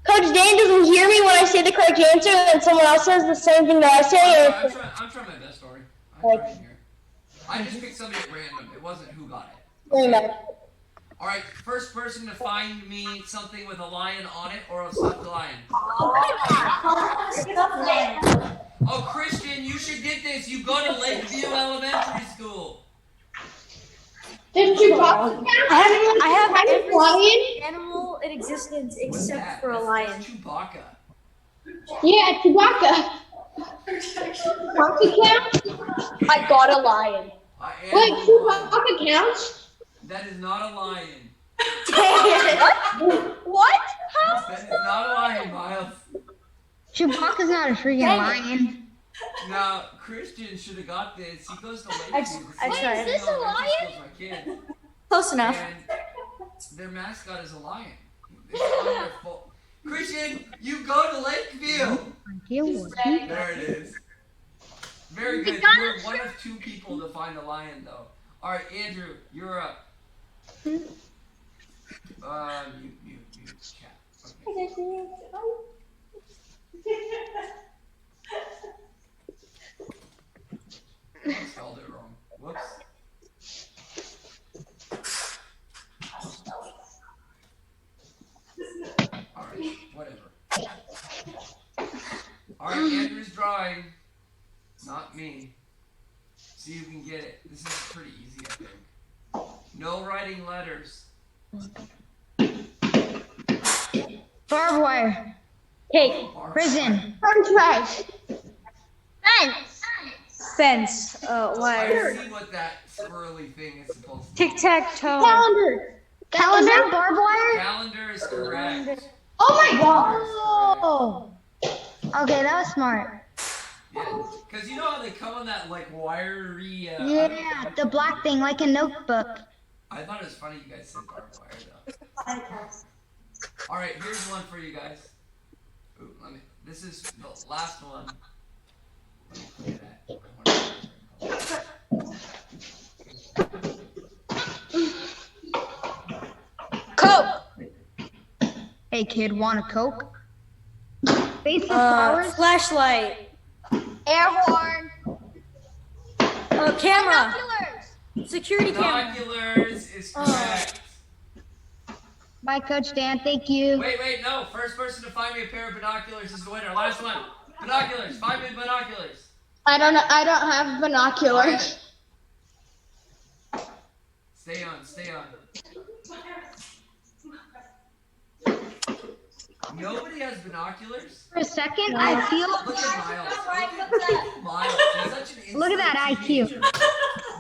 Speaker 2: Coach Dan doesn't hear me when I say the correct answer, and someone else says the same thing that I say.
Speaker 1: I'm trying my best, Tori. I'm trying here. I just picked something at random. It wasn't who got it.
Speaker 2: Amen.
Speaker 1: All right, first person to find me something with a lion on it or a stuffed lion. Oh, Christian, you should get this. You go to Lakeview Elementary School.
Speaker 2: Did you box?
Speaker 4: I have
Speaker 2: every lion?
Speaker 4: animal in existence
Speaker 1: What's
Speaker 4: except
Speaker 1: that?
Speaker 4: for a
Speaker 1: That's
Speaker 4: lion.
Speaker 1: Chewbacca.
Speaker 2: Yeah, Chewbacca. Chewbacca count?
Speaker 4: I got a lion.
Speaker 2: Wait,
Speaker 1: Animal lion.
Speaker 2: Chewbacca counts?
Speaker 1: That is not a lion.
Speaker 4: What? How?
Speaker 1: That is not a lion, Miles.
Speaker 3: Chewbacca's not a freaking
Speaker 4: Dang it.
Speaker 3: lion.
Speaker 1: Now, Christian should have got this. He goes to Lakeview.
Speaker 4: I
Speaker 1: This
Speaker 4: tried.
Speaker 1: is
Speaker 4: Is this a
Speaker 1: elementary
Speaker 4: lion?
Speaker 1: school for my kids.
Speaker 4: Close enough.
Speaker 1: And their mascot is a lion. It's on their Christian, you go to Lakeview.
Speaker 3: Deal with it.
Speaker 1: There it is. Very good. You're one of 2 people to find a lion, though. All right, Andrew, you're up. Mute, chat. Okay. I spelled it wrong. Whoops. All right, whatever. All right, Andrew's drawing. Not me. See if you can get it. This is pretty easy, I think. No writing letters.
Speaker 3: Barbed wire.
Speaker 2: Cake.
Speaker 3: Prison.
Speaker 2: Contract. Fence.
Speaker 4: Fence.
Speaker 1: I
Speaker 4: Wire.
Speaker 1: see what that swirly thing is supposed to be.
Speaker 4: Tic-tac-toe.
Speaker 2: Calendar.
Speaker 3: Is that barbed wire?
Speaker 1: Calendar is correct.
Speaker 2: Oh my god.
Speaker 3: Oh. Okay, that was smart.
Speaker 1: Yeah, because you know how they come on that like wiry.
Speaker 3: Yeah, the black thing, like a notebook.
Speaker 1: I thought it was funny you guys said barbed wire though. All right, here's one for you guys. Ooh, this is the last one. Let me play that.
Speaker 2: Coke.
Speaker 3: Hey kid, want a Coke? Basic powers?
Speaker 4: Flashlight.
Speaker 2: Air horn.
Speaker 4: Camera.
Speaker 2: Binoculars.
Speaker 4: Security camera.
Speaker 1: Binoculars is correct.
Speaker 3: Bye, Coach Dan. Thank you.
Speaker 1: Wait, no. First person to find me a pair of binoculars is the winner. Last one. Binoculars. Find me binoculars.
Speaker 2: I don't have binoculars.
Speaker 1: Stay on. Nobody has binoculars?
Speaker 3: For a second, I feel.
Speaker 1: Look at Miles. Miles. He's such an
Speaker 3: Look at that
Speaker 1: instant
Speaker 3: IQ.
Speaker 1: teenager.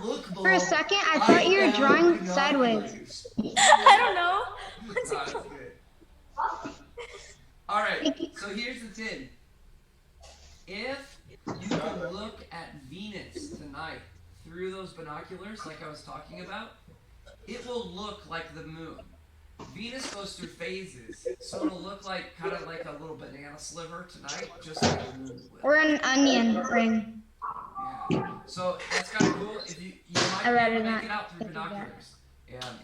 Speaker 1: Look, Bo,
Speaker 3: For a second, I thought you were
Speaker 1: found
Speaker 3: drawing
Speaker 1: binoculars.
Speaker 3: sideways.
Speaker 4: I don't know.
Speaker 1: That's good. All right. So here's the thing. If you can look at Venus tonight through those binoculars, like I was talking about, it will look like the moon. Venus goes through phases, so it'll look like kind of like a little banana sliver tonight, just like the moon will.
Speaker 3: Or an onion ring.
Speaker 1: Yeah. So that's kind of cool. If you might
Speaker 3: I
Speaker 1: be
Speaker 3: read
Speaker 1: able
Speaker 3: it
Speaker 1: to make
Speaker 3: not-
Speaker 1: it out through
Speaker 3: I did that.
Speaker 1: binoculars.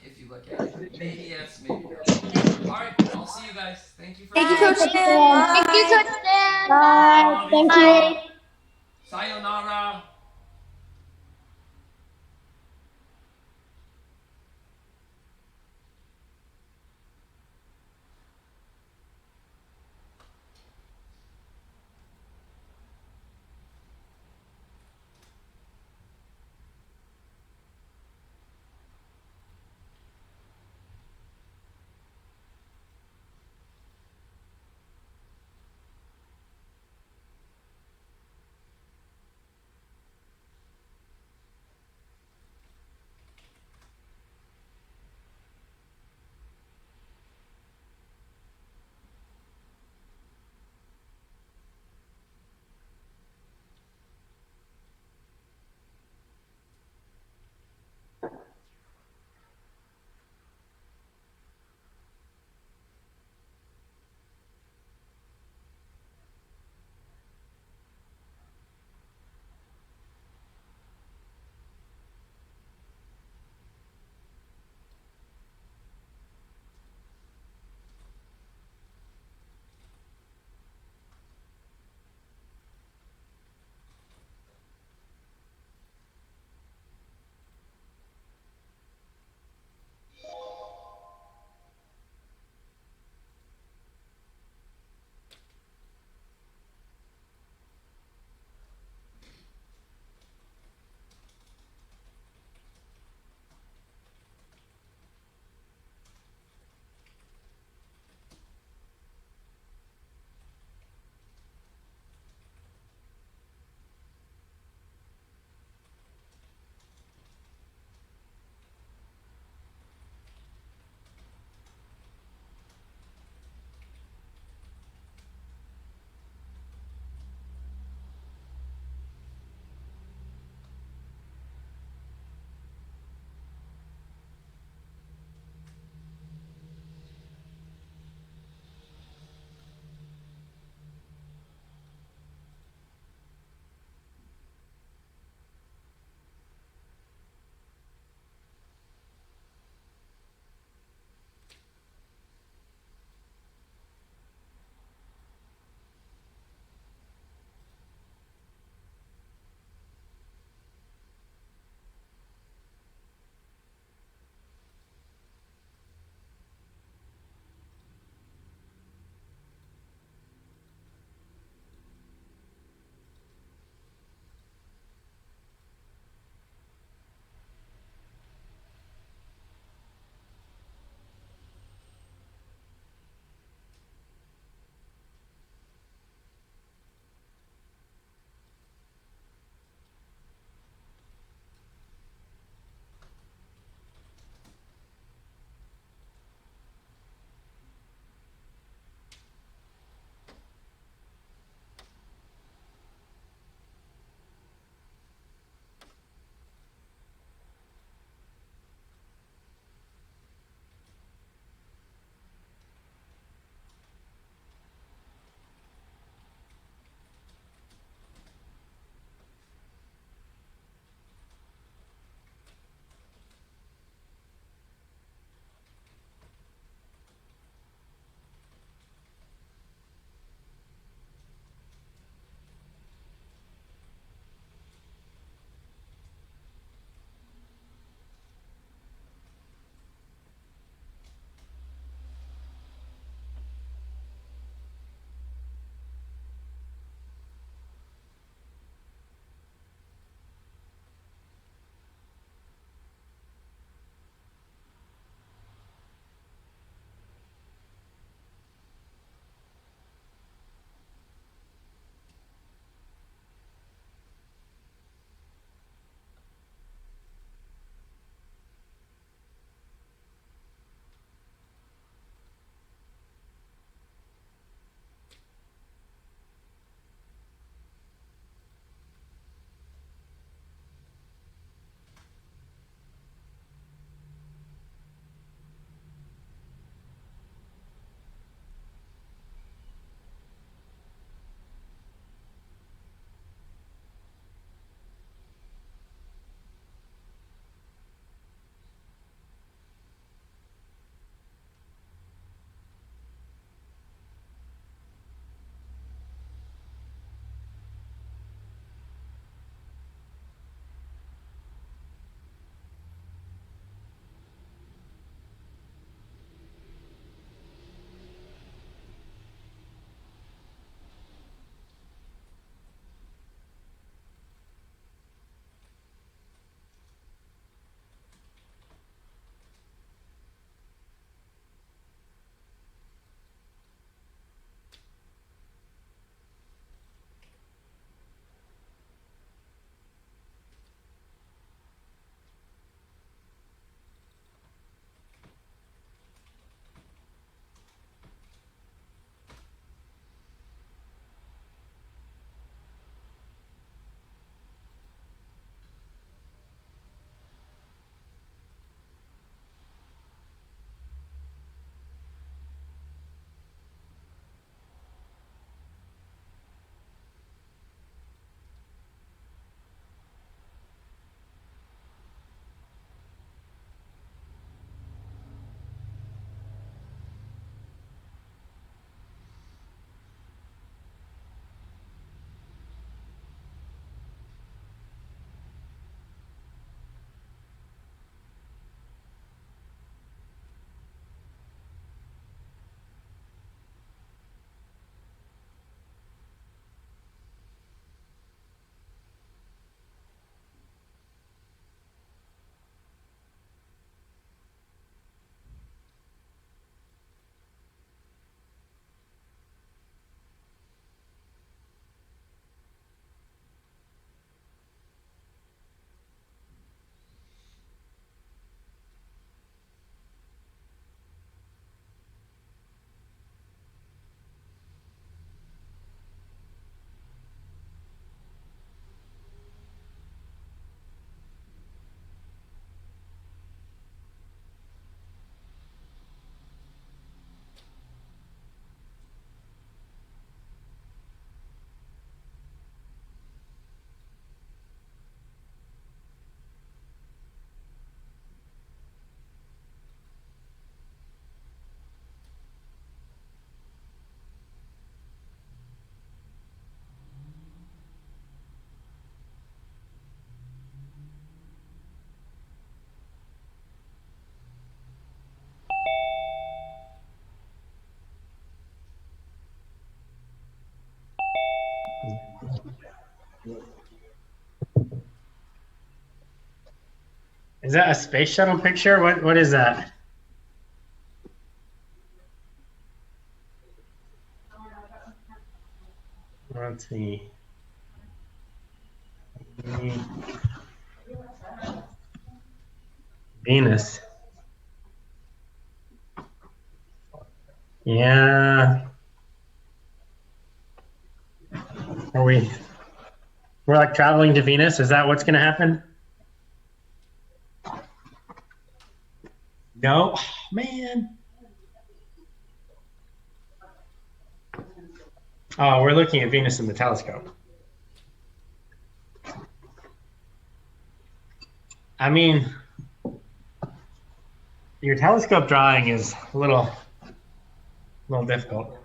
Speaker 1: If you look at it, maybe yes, maybe no. All right, I'll see you guys. Thank you for.
Speaker 4: Thank you, Coach Dan.
Speaker 2: Thank you,
Speaker 4: Bye.
Speaker 2: Coach Dan.
Speaker 1: Bye.
Speaker 2: Thank you.
Speaker 1: Sayonara.
Speaker 5: Is that a space shuttle picture? What is that? Let's see. Venus. Yeah. We're like traveling to Venus? Is that what's going to happen? No? Oh, man. Oh, we're looking at Venus in the telescope. I mean, your telescope drawing is a little difficult.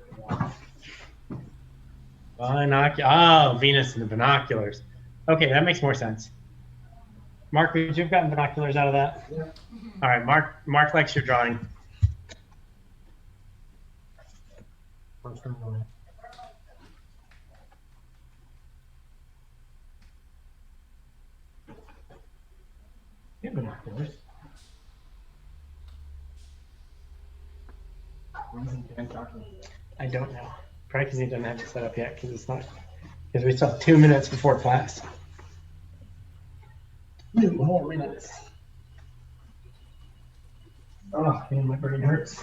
Speaker 5: Oh, Venus in the binoculars. Okay, that makes more sense. Mark, would you have gotten binoculars out of that? Yeah. All right, Mark likes your drawing. You have binoculars. I don't know. Probably because he doesn't have it set up yet, because we still have 2 minutes before class. 2 more minutes. Oh, man, my brain hurts.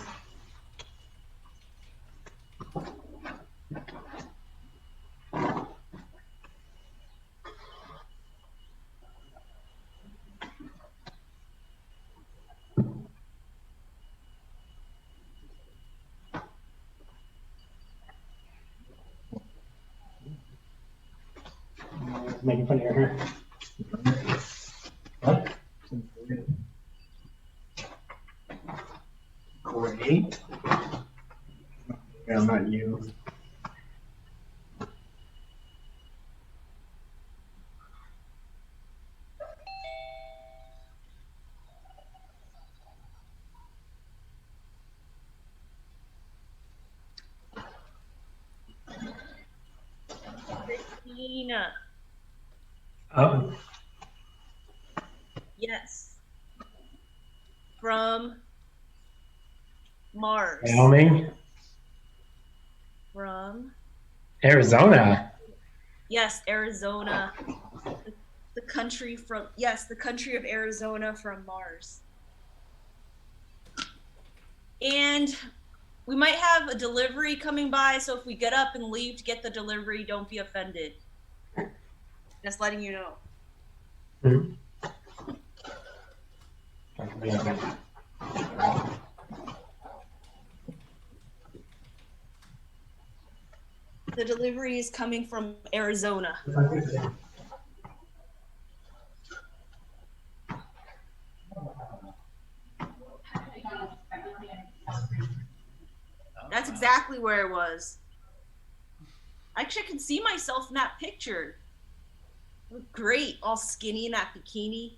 Speaker 5: Making fun of your hair. What? Great. Yeah, not you.
Speaker 6: Christina.
Speaker 5: Oh.
Speaker 6: Yes. From Mars.
Speaker 5: Wyoming.
Speaker 6: From
Speaker 5: Arizona.
Speaker 6: yes, Arizona. The country from the country of Arizona from Mars. And we might have a delivery coming by, so if we get up and leave to get the delivery, don't be offended. Just letting you know.
Speaker 5: Hmm.
Speaker 6: The delivery is coming from Arizona. That's exactly where it was. Actually, I can see myself in that picture. Look great, all skinny in that bikini.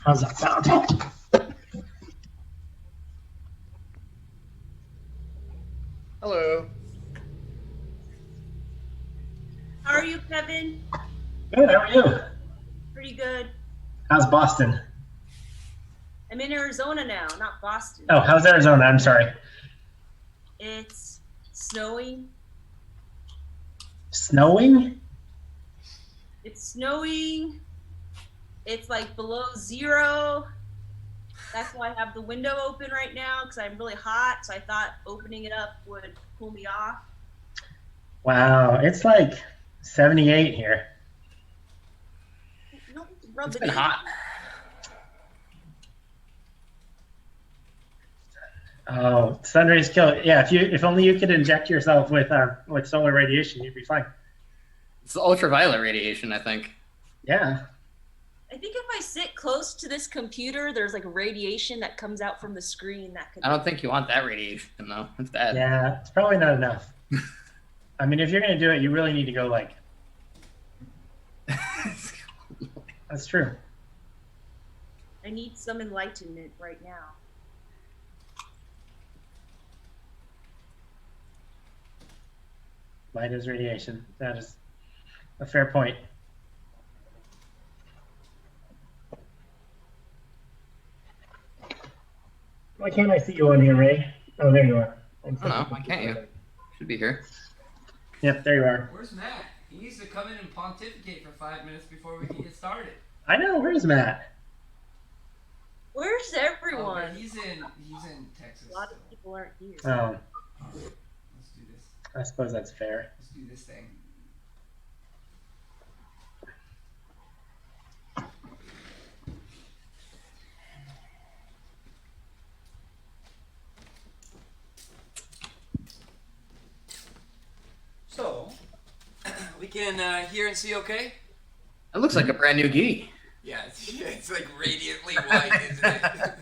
Speaker 5: How's that sound?
Speaker 1: Hello.
Speaker 6: How are you, Kevin?
Speaker 5: Good, how are you?
Speaker 6: Pretty good.
Speaker 5: How's Boston?
Speaker 6: I'm in Arizona now, not Boston.
Speaker 5: Oh, how's Arizona? I'm sorry.
Speaker 6: It's snowing.
Speaker 5: Snowing?
Speaker 6: It's snowing. It's like below 0. That's why I have the window open right now, because I'm really hot. So I thought opening it up would cool me off.
Speaker 5: Wow, it's like 78 here.
Speaker 6: You don't have to rub
Speaker 5: It's
Speaker 6: it
Speaker 5: been
Speaker 6: in.
Speaker 5: hot. Oh, sun rays kill. Yeah, if only you could inject yourself with solar radiation, you'd be fine.
Speaker 7: It's the ultraviolet radiation, I think.
Speaker 5: Yeah.
Speaker 6: I think if I sit close to this computer, there's like radiation that comes out from the screen that could.
Speaker 7: I don't think you want that radiation though. That's bad.
Speaker 5: Yeah, it's probably not enough. I mean, if you're gonna do it, you really need to go like. That's true.
Speaker 6: I need some enlightenment right now.
Speaker 5: Light is radiation. That is a fair point. Why can't I see you on here, Ray? Oh, there you are.
Speaker 7: I don't know. Why can't you? Should be here.
Speaker 5: Yep, there you are.
Speaker 1: Where's Matt? He needs to come in and pontificate for 5 minutes before we can get started.
Speaker 5: I know. Where's Matt?
Speaker 6: Where's
Speaker 1: Oh,
Speaker 6: everyone?
Speaker 1: but he's in Texas.
Speaker 6: A lot
Speaker 1: Still.
Speaker 6: of people aren't here.
Speaker 5: Oh,
Speaker 1: Let's do this.
Speaker 5: I suppose that's fair.
Speaker 1: Let's do this thing. So, we can hear and see okay?
Speaker 7: It looks like a brand new gi.
Speaker 1: Yeah, it's like radiantly white, isn't it?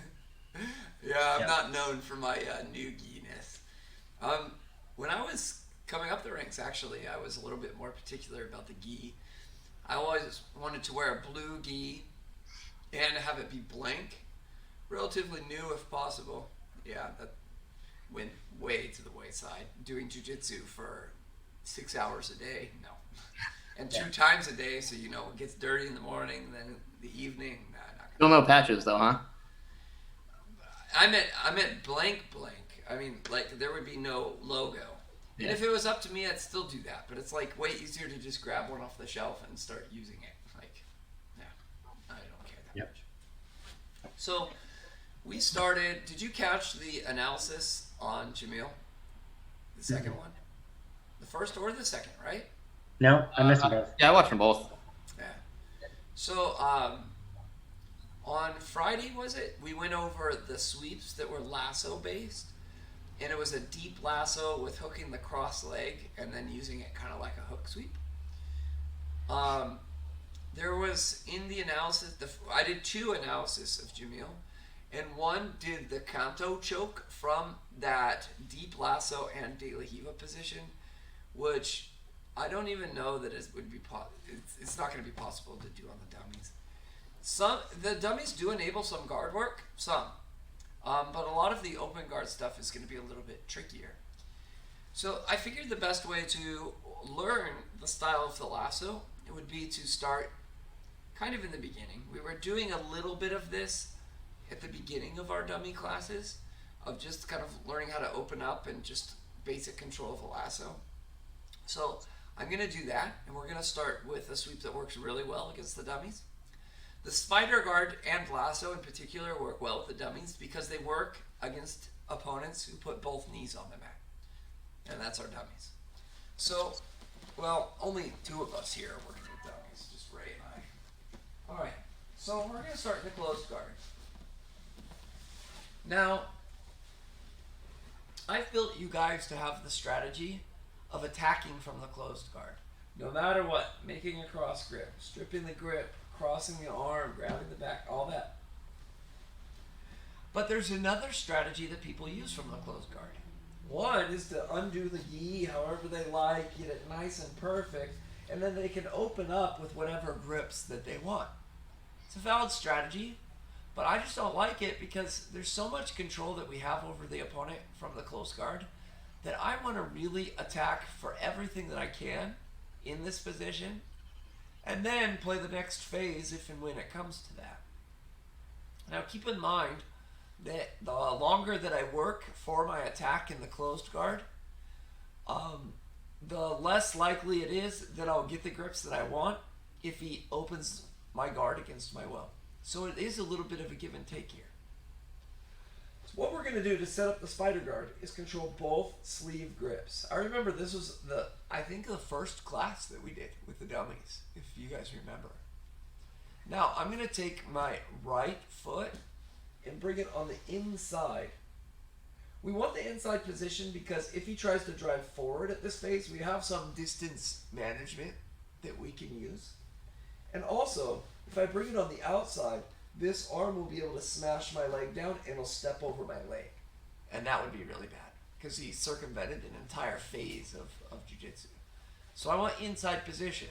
Speaker 1: Yeah, I'm not known for my new gi-ness. When I was coming up the ranks, actually, I was a little bit more particular about the gi. I always wanted to wear a blue gi and have it be blank, relatively new if possible. Yeah, that went way to the wayside. Doing jiu-jitsu for 6 hours a day, no. And 2 times a day, so you know it gets dirty in the morning, then in the evening. Nah, not
Speaker 7: Still no patches though, huh?
Speaker 1: I meant blank. I mean, like there would be no logo. And if it was up to me, I'd still do that. But it's like way easier to just grab one off the shelf and start using it. Like, yeah, I don't care that much. So we started. Did you catch the analysis on Jamil? The second one, the first or the second, right?
Speaker 5: No, I missed them both.
Speaker 7: Yeah, I watched them both.
Speaker 1: Yeah. So on Friday, was it? We went over the sweeps that were lasso based, and it was a deep lasso with hooking the cross leg and then using it kind of like a hook sweep. There was in the analysis, I did 2 analysis of Jamil, and one did the canto choke from that deep lasso and de la Hiva position, which I don't even know that it would be it's not going to be possible to do on the dummies. The dummies do enable some guard work, but a lot of the open guard stuff is going to be a little bit trickier. So I figured the best way to learn the style of the lasso would be to start kind of in the beginning. We were doing a little bit of this at the beginning of our dummy classes, of just kind of learning how to open up and just basic control of the lasso. So I'm going to do that, and we're going to start with a sweep that works really well against the dummies. The spider guard and lasso in particular work well with the dummies because they work against opponents who put both knees on the mat. And that's our dummies. So, well, only 2 of us here are working with dummies, just Ray and I. Alright, so we're going to start in the closed guard. Now, I've built you guys to have the strategy of attacking from the closed guard. No matter what, making a cross grip, stripping the grip, crossing the arm, grabbing the back, all that. But there's another strategy that people use from the closed guard. One is to undo the gi however they like, get it nice and perfect, and then they can open up with whatever grips that they want. It's a valid strategy, but I just don't like it because there's so much control that we have over the opponent from the closed guard that I want to really attack for everything that I can in this position, and then play the next phase if and when it comes to that. Now keep in mind that the longer that I work for my attack in the closed guard, the less likely it is that I'll get the grips that I want if he opens my guard against my will. So it is a little bit of a give and take here. So what we're going to do to set up the spider guard is control both sleeve grips. I remember this was I think the first class that we did with the dummies, if you guys remember. Now I'm going to take my right foot and bring it on the inside. We want the inside position because if he tries to drive forward at this phase, we have some distance management that we can use. And also, if I bring it on the outside, this arm will be able to smash my leg down and it'll step over my leg. And that would be really bad because he circumvented an entire phase of Jiu-Jitsu. So I want inside position.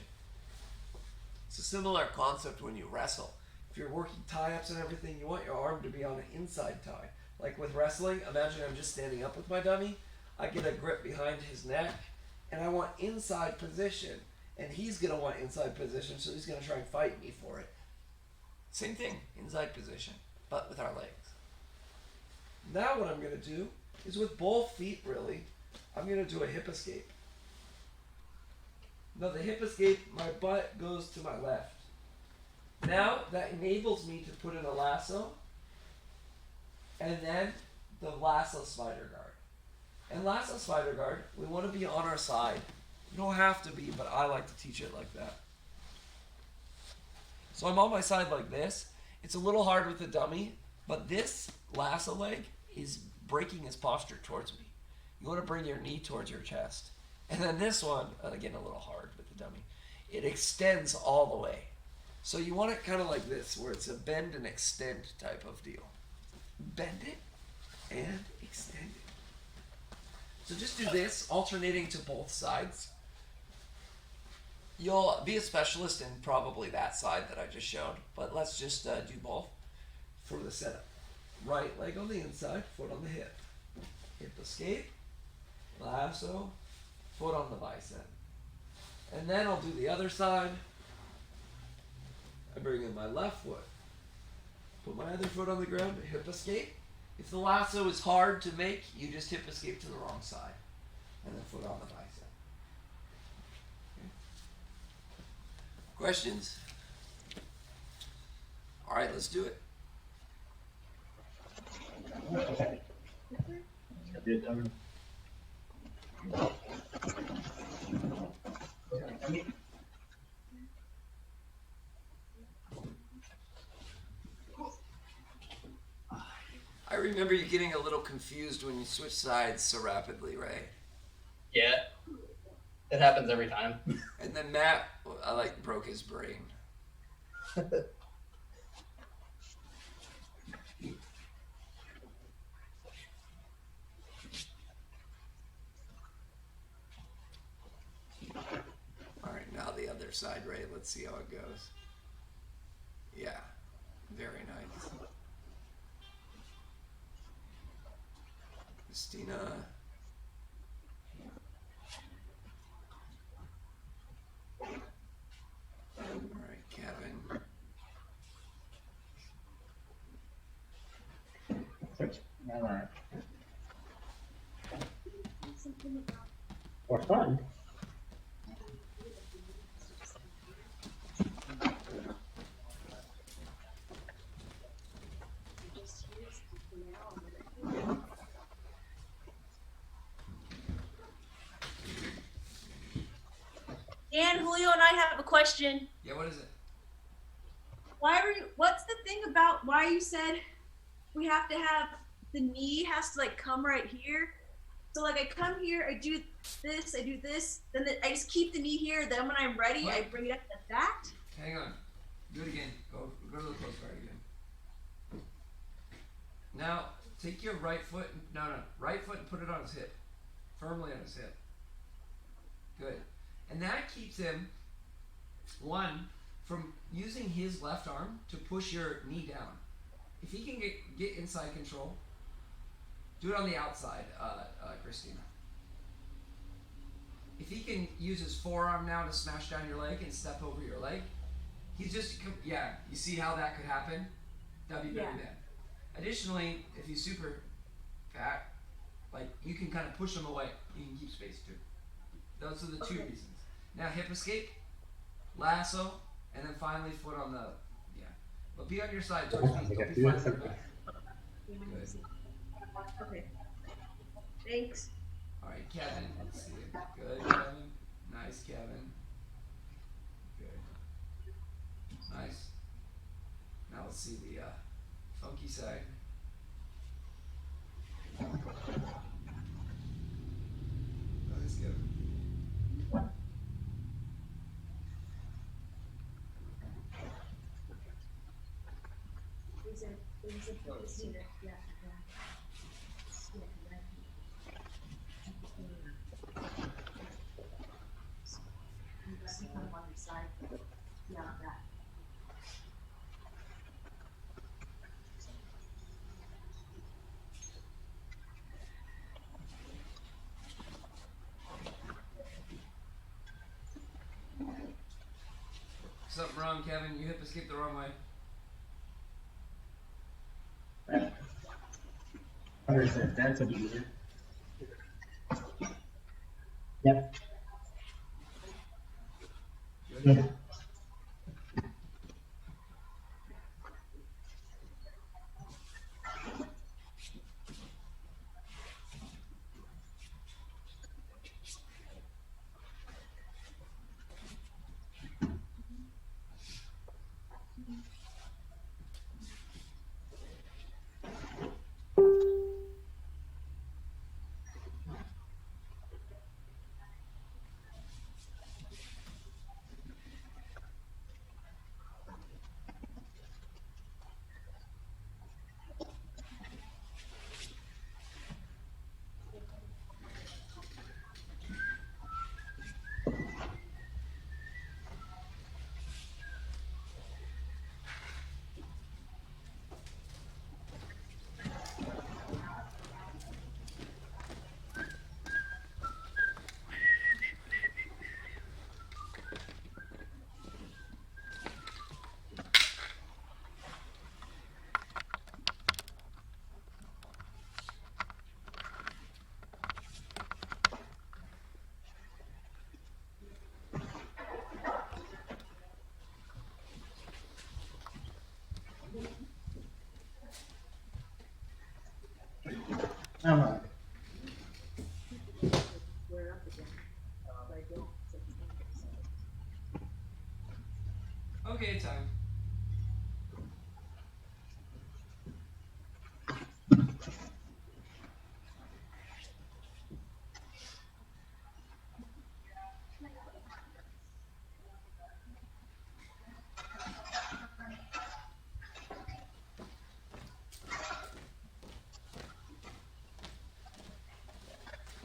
Speaker 1: It's a similar concept when you wrestle. If you're working tie-ups and everything, you want your arm to be on an inside tie. Like with wrestling, imagine I'm just standing up with my dummy. I get a grip behind his neck, and I want inside position. And he's going to want inside position, so he's going to try and fight me for it. Same thing, inside position, but with our legs. Now what I'm going to do is with both feet, really, I'm going to do a hip escape. Now the hip escape, my butt goes to my left. Now that enables me to put in a lasso, and then the lasso spider guard. And lasso spider guard, we want to be on our side. You don't have to be, but I like to teach it like that. So I'm on my side like this. It's a little hard with the dummy, but this lasso leg is breaking his posture towards me. You want to bring your knee towards your chest. And then this one, again a little hard with the dummy, it extends all the way. So you want it kind of like this, where it's a bend and extend type of deal. Bend it and extend it. So just do this, alternating to both sides. You'll be a specialist in probably that side that I just showed, but let's just do both for the setup. Right leg on the inside, foot on the hip. Hip escape, lasso, foot on the bicep. And then I'll do the other side. I bring in my left foot. Put my other foot on the ground, hip escape. If the lasso is hard to make, you just hip escape to the wrong side. And then foot on the bicep. Okay. Questions? All right, let's do it. I remember you getting a little confused when you switch sides so rapidly, right?
Speaker 7: Yeah. It happens every time.
Speaker 1: And then Matt, broke his brain. All right, now the other side, Ray. Let's see how it goes. Yeah, very nice. Christina. All right, Kevin.
Speaker 5: All right. For fun.
Speaker 6: Dan, Julio, and I have a question.
Speaker 1: Yeah, what is it?
Speaker 6: What's the thing about why you said we have to have the knee has to come right here? So like I come here, I do this, then I just keep the knee here. Then when I'm ready, I bring it up like that.
Speaker 1: Hang on. Do it again. Go to the close guard again. Now, take your right foot, right foot and put it on his hip. Firmly on his hip. Good. And that keeps him, one, from using his left arm to push your knee down. If he can get inside control, do it on the outside, Christina. If he can use his forearm now to smash down your leg and step over your leg, he's just, you see how that could happen? That'd be very bad. Additionally, if he's super fat, you can kind of push him away. You can keep space too. Those are the two reasons. Now hip escape, lasso, and then finally foot on the, But be on your side towards me. Don't be flying to the back. Good.
Speaker 6: Okay. Thanks.
Speaker 1: All right, Kevin. Let's see it. Good, Kevin. Nice, Kevin. Good. Nice. Now let's see the funky side. Nice, Kevin. Something wrong, Kevin. You hip escaped the wrong way.
Speaker 5: Understood. That's a easier. Yep. Yeah. Come on.
Speaker 1: Okay, time.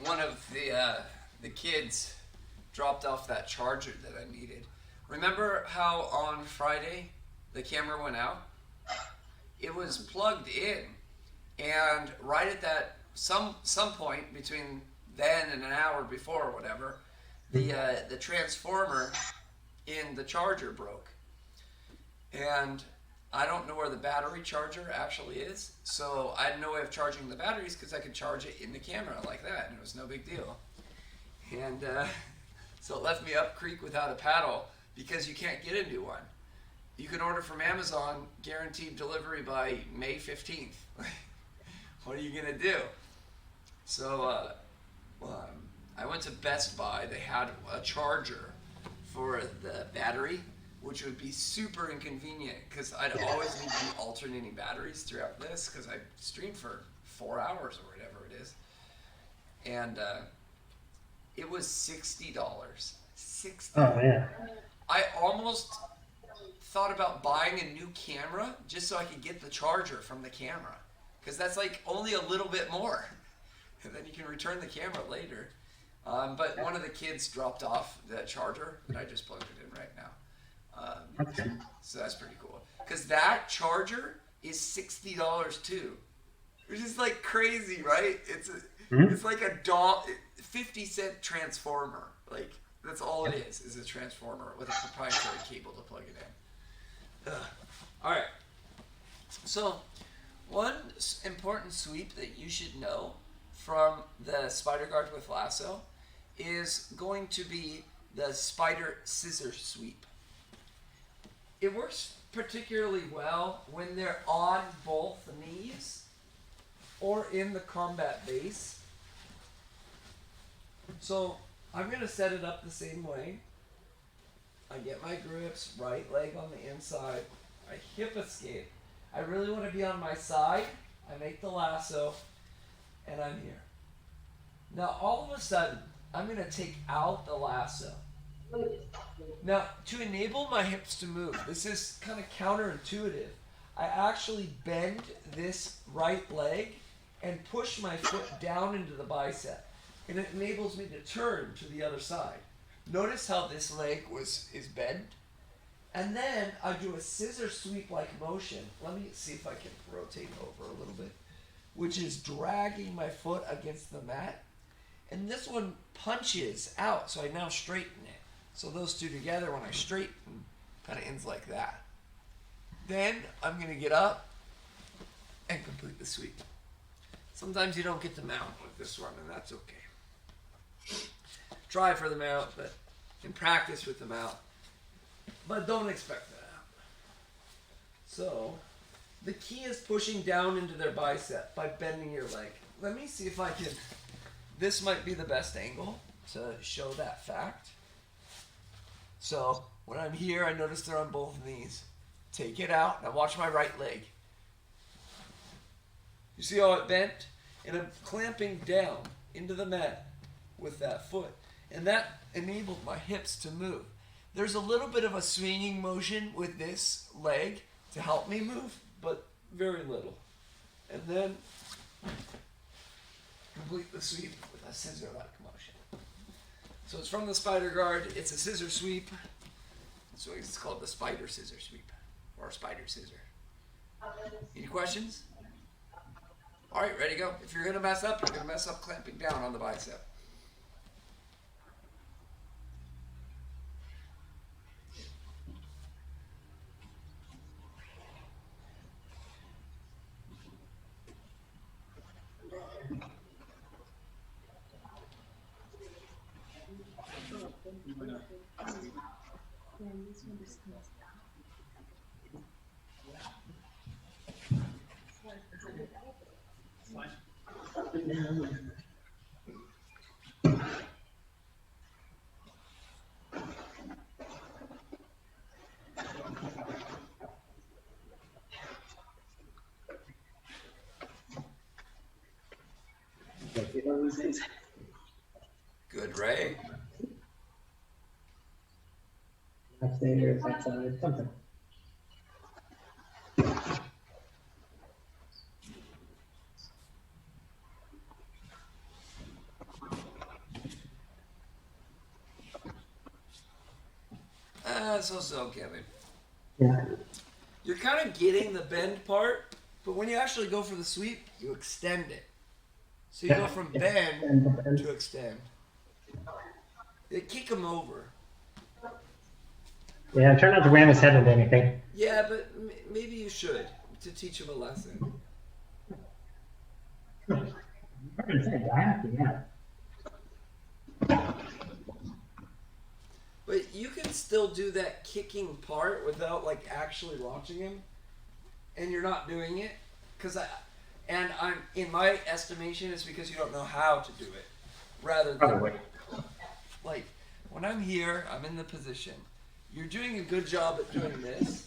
Speaker 1: One of the kids dropped off that charger that I needed. Remember how on Friday the camera went out? It was plugged in, and right at that some point between then and an hour before or whatever, the transformer in the charger broke, and I don't know where the battery charger actually is, so I had no way of charging the batteries because I could charge it in the camera like that, and it was no big deal. And so it left me up creek without a paddle because you can't get a new one. You can order from Amazon, guaranteed delivery by May 15th. What are you gonna do? So I went to Best Buy. They had a charger for the battery, which would be super inconvenient because I'd always need to be alternating batteries throughout this because I streamed for 4 hours or whatever it is. And it was $60. $60.
Speaker 5: Oh, yeah.
Speaker 1: I almost thought about buying a new camera just so I could get the charger from the camera because that's like only a little bit more. And then you can return the camera later. But one of the kids dropped off the charger and I just plugged it in right now.
Speaker 5: Okay.
Speaker 1: So that's pretty cool. Because that charger is $60 too. Which is like crazy, right? It's like a 50-cent transformer. Like, that's all it is a transformer with a proprietary cable to plug it in. Alright. So, one important sweep that you should know from the Spider Guard with Lasso is going to be the Spider Scissor Sweep. It works particularly well when they're on both knees or in the combat base. So I'm going to set it up the same way. I get my grips, right leg on the inside. I hip escape. I really want to be on my side. I make the lasso, and I'm here. Now all of a sudden, I'm going to take out the lasso. Now, to enable my hips to move, this is kind of counterintuitive. I actually bend this right leg and push my foot down into the bicep. And it enables me to turn to the other side. Notice how this leg is bent? And then I do a scissor sweep like motion. Let me see if I can rotate over a little bit. Which is dragging my foot against the mat. And this one punches out, so I now straighten it. So those two together, when I straighten, kind of ends like that. Then I'm going to get up and complete the sweep. Sometimes you don't get the mount with this one, and that's okay. Try for the mount, but in practice with the mount. But don't expect that. So, the key is pushing down into their bicep by bending your leg. Let me see if I can. This might be the best angle to show that fact. So, when I'm here, I notice they're on both knees. Take it out. Now watch my right leg. You see how it bent? And I'm clamping down into the mat with that foot. And that enabled my hips to move. There's a little bit of a swinging motion with this leg to help me move, but very little. And then complete the sweep with a scissor-like motion. So it's from the spider guard. It's a scissor sweep. So it's called the spider scissor sweep or spider scissor. Any questions? All right, ready to go. If you're going to mess up, you're going to mess up clamping down on the bicep. Good, Ray.
Speaker 5: Upstairs, outside, something.
Speaker 1: So, Kevin.
Speaker 5: Yeah.
Speaker 1: You're kind of getting the bend part, but when you actually go for the sweep, you extend it. So you go from bend to extend. You kick him over.
Speaker 5: Yeah, try not to ram his head into anything.
Speaker 1: Yeah, but maybe you should to teach him a lesson. But you can still do that kicking part without like actually launching him, and you're not doing it, I'm in my estimation it's because you don't know how to do it, rather than
Speaker 5: Probably.
Speaker 1: like when I'm here, I'm in the position. You're doing a good job at doing this,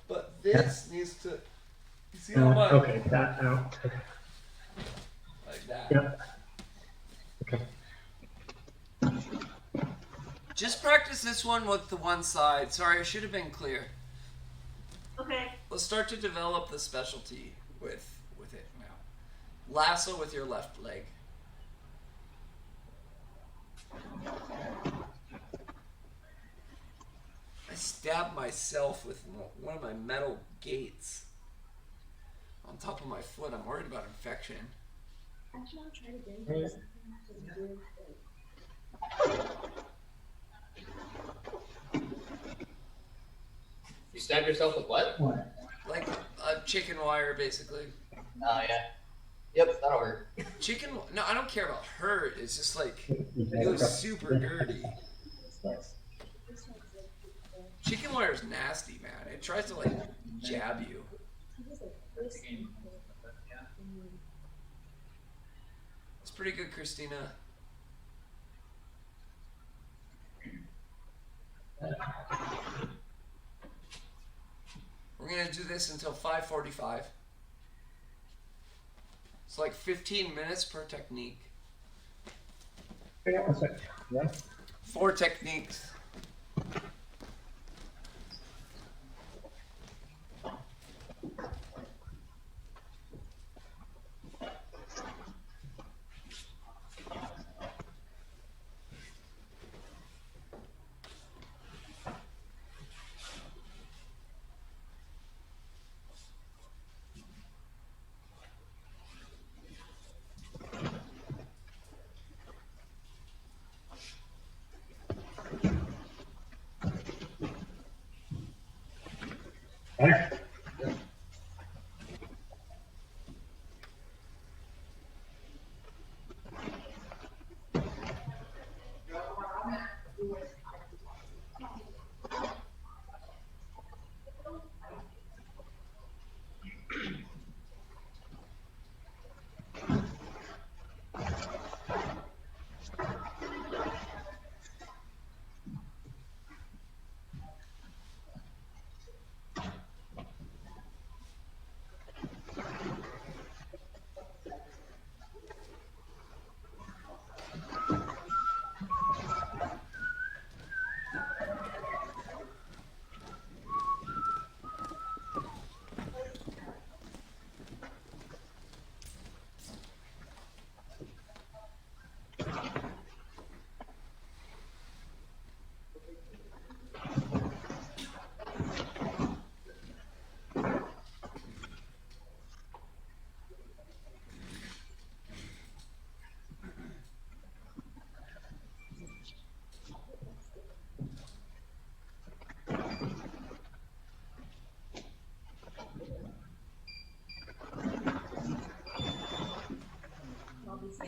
Speaker 1: but this needs to. You see how much?
Speaker 5: Okay, that out.
Speaker 1: Like that.
Speaker 5: Yep. Okay.
Speaker 1: Just practice this one with the one side. Sorry, I should have been clear.
Speaker 6: Okay.
Speaker 1: Let's start to develop the specialty with it now. Lasso with your left leg. I stabbed myself with one of my metal gates on top of my foot. I'm worried about infection.
Speaker 2: Actually, I'll try to do this.
Speaker 7: You stabbed yourself with what?
Speaker 1: Like a chicken wire, basically.
Speaker 7: Oh, yeah. Yep, that'll hurt.
Speaker 1: Chicken? No, I don't care about hurt. It's just like it was super dirty. Chicken wire is nasty, man. It tries to like jab you. It's pretty good, Christina. We're gonna do this until 5:45. It's like 15 minutes per technique.
Speaker 5: Yeah.
Speaker 1: 4 techniques.
Speaker 5: Better?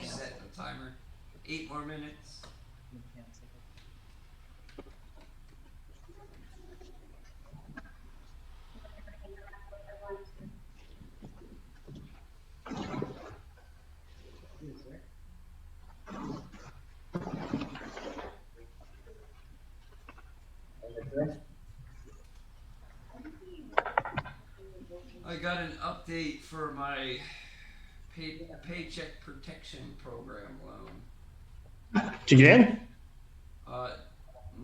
Speaker 1: Set the timer. 8 more minutes. I got an update for my paycheck protection program loan.
Speaker 5: Did you get in?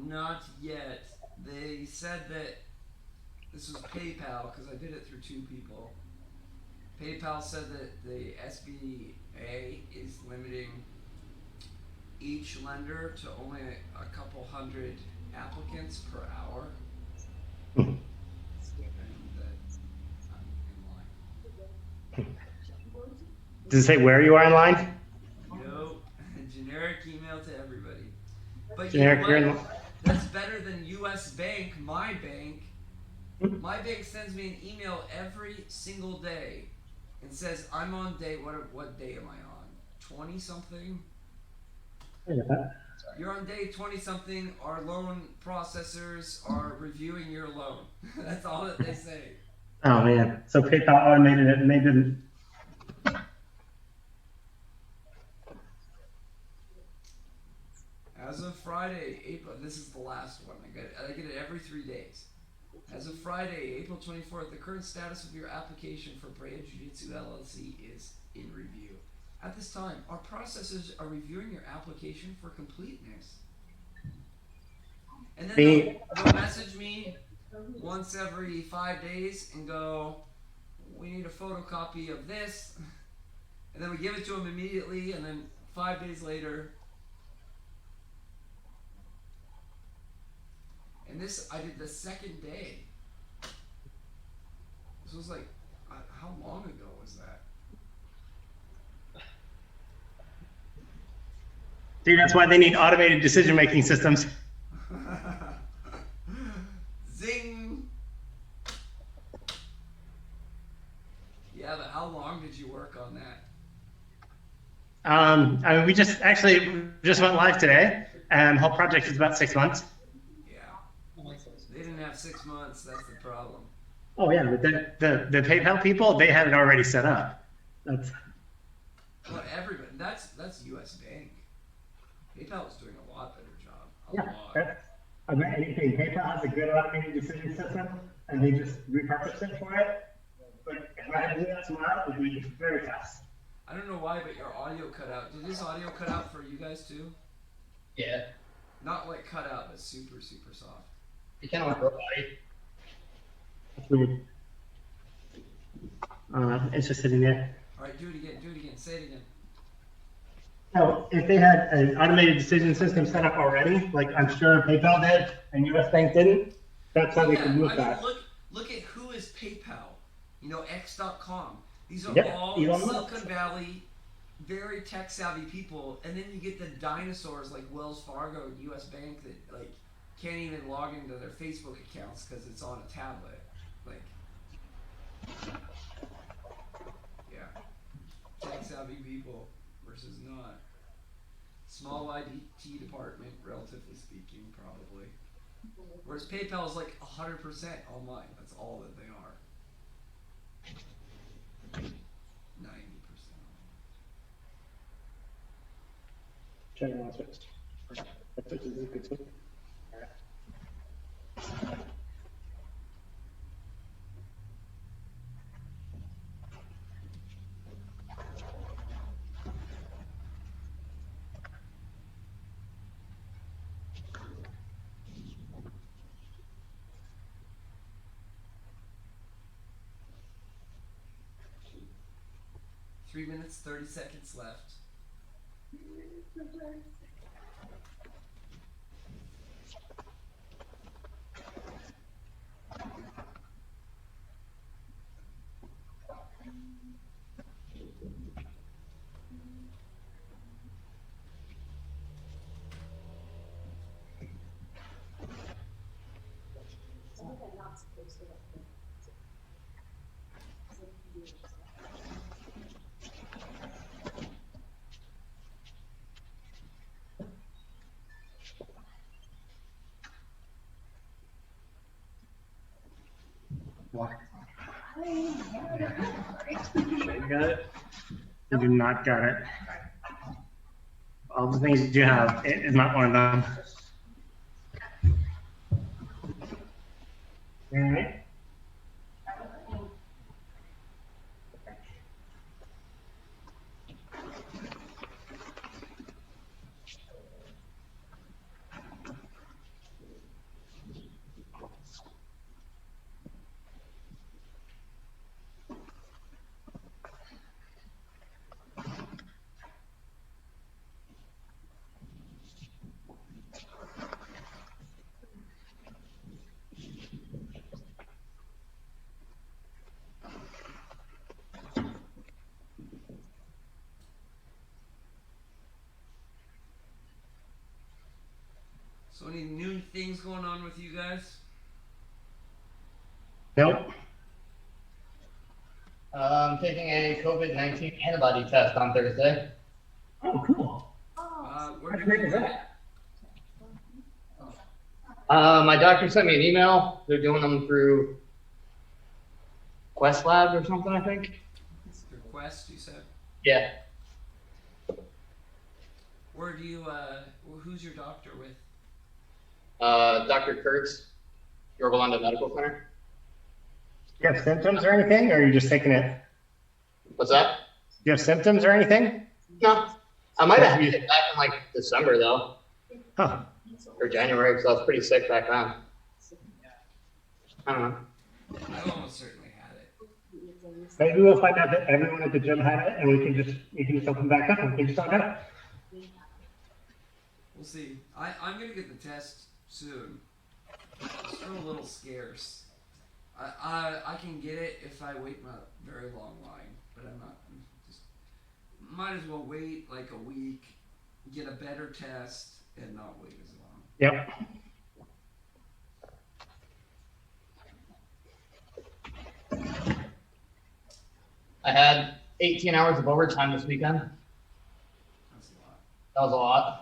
Speaker 1: Not yet. They said that this was PayPal because I did it through 2 people. PayPal said that the SBA is limiting each lender to only a couple hundred applicants per hour. And that I'm in line.
Speaker 5: Does it say where you are in line?
Speaker 1: Nope. Generic email to everybody. But
Speaker 5: Generic,
Speaker 1: you
Speaker 5: you're
Speaker 1: know
Speaker 5: in
Speaker 1: what? That's better than US Bank, my bank. My bank sends me an email every single day and says, I'm on day, what day am I on? 20 something? You're on day 20 something. Our loan processors are reviewing your loan. That's all that they say.
Speaker 5: Oh man. So PayPal automated it and they didn't.
Speaker 1: As of Friday, April, this is the last one. I get it every 3 days. As of Friday, April 24th, the current status of your application for Brea Jiu-Jitsu LLC is in review. At this time, our processors are reviewing your application for completeness. And then they'll message me once every 5 days and go, we need a photocopy of this. And then we give it to them immediately, and then 5 days later. And this, I did the second day. This was like, how long ago was that?
Speaker 5: See, that's why they need automated decision-making systems.
Speaker 1: Zing! Yeah, but how long did you work on that?
Speaker 5: I mean, we just went live today, and the whole project is about 6 months.
Speaker 1: Yeah. They didn't have 6 months, that's the problem.
Speaker 5: Oh yeah, but the PayPal people, they had it already set up. That's
Speaker 1: Well, everybody, that's US Bank. PayPal is doing a lot better job. A
Speaker 5: yeah.
Speaker 1: lot.
Speaker 5: I bet anything. PayPal has a good automated decision system, and they just repurpose it for it. But if I had to do that tomorrow, it would be very fast.
Speaker 1: I don't know why, but your audio cut out. Did this audio cut out for you guys too?
Speaker 7: Yeah.
Speaker 1: Not like cut out, but super, super soft.
Speaker 7: You kind of like robot-y.
Speaker 5: That's weird. It's just sitting there.
Speaker 1: Alright, do it again, say it again.
Speaker 5: So if they had an automated decision system set up already, like I'm sure PayPal did and US Bank didn't, that's how they could move that.
Speaker 1: Look at who is PayPal. You know, X.com. These are
Speaker 5: Yep,
Speaker 1: all
Speaker 5: Elon Musk.
Speaker 1: Silicon Valley, very tech savvy people, and then you get the dinosaurs like Wells Fargo and US Bank that like can't even log into their Facebook accounts because it's on a tablet. Like, Yeah. Tech-savvy people versus not. Small IT department, relatively speaking, probably. Whereas PayPal is like 100% online. That's all that they are. 90%.
Speaker 5: General switch. That switch is a good switch. All right.
Speaker 1: 3 minutes, 30 seconds left.
Speaker 5: What? You got it? You do not got it. All the things you have, it is not one of them. All right.
Speaker 1: So any new things going on with you guys?
Speaker 5: Nope.
Speaker 7: I'm taking a COVID-19 antibody test on Thursday.
Speaker 5: Oh, cool.
Speaker 1: Where
Speaker 5: How
Speaker 1: do you
Speaker 5: great is
Speaker 1: get
Speaker 5: that?
Speaker 1: it?
Speaker 7: My doctor sent me an email. They're doing them through Quest Lab or something, I think.
Speaker 1: Your Quest, you said?
Speaker 7: Yeah.
Speaker 1: Where do you, who's your doctor with?
Speaker 7: Dr. Kurtz, Yorba Linda Medical Center.
Speaker 5: Do you have symptoms or anything, or are you just taking it?
Speaker 7: What's that?
Speaker 5: Do you have symptoms or anything?
Speaker 7: No. I might have had it back in like December though,
Speaker 5: Huh.
Speaker 7: or January, because I was pretty sick back then. I don't know.
Speaker 1: I almost certainly had it.
Speaker 5: Maybe we'll find out that everyone at the gym had it, and you can just open back up and we can just talk out.
Speaker 1: We'll see. I'm gonna get the test soon. It's still a little scarce. I can get it if I wait in a very long line, but I'm not. Just might as well wait like a week, get a better test, and not wait as long.
Speaker 5: Yep.
Speaker 7: I had 18 hours of overtime this weekend.
Speaker 1: That's a lot.
Speaker 7: That was a lot.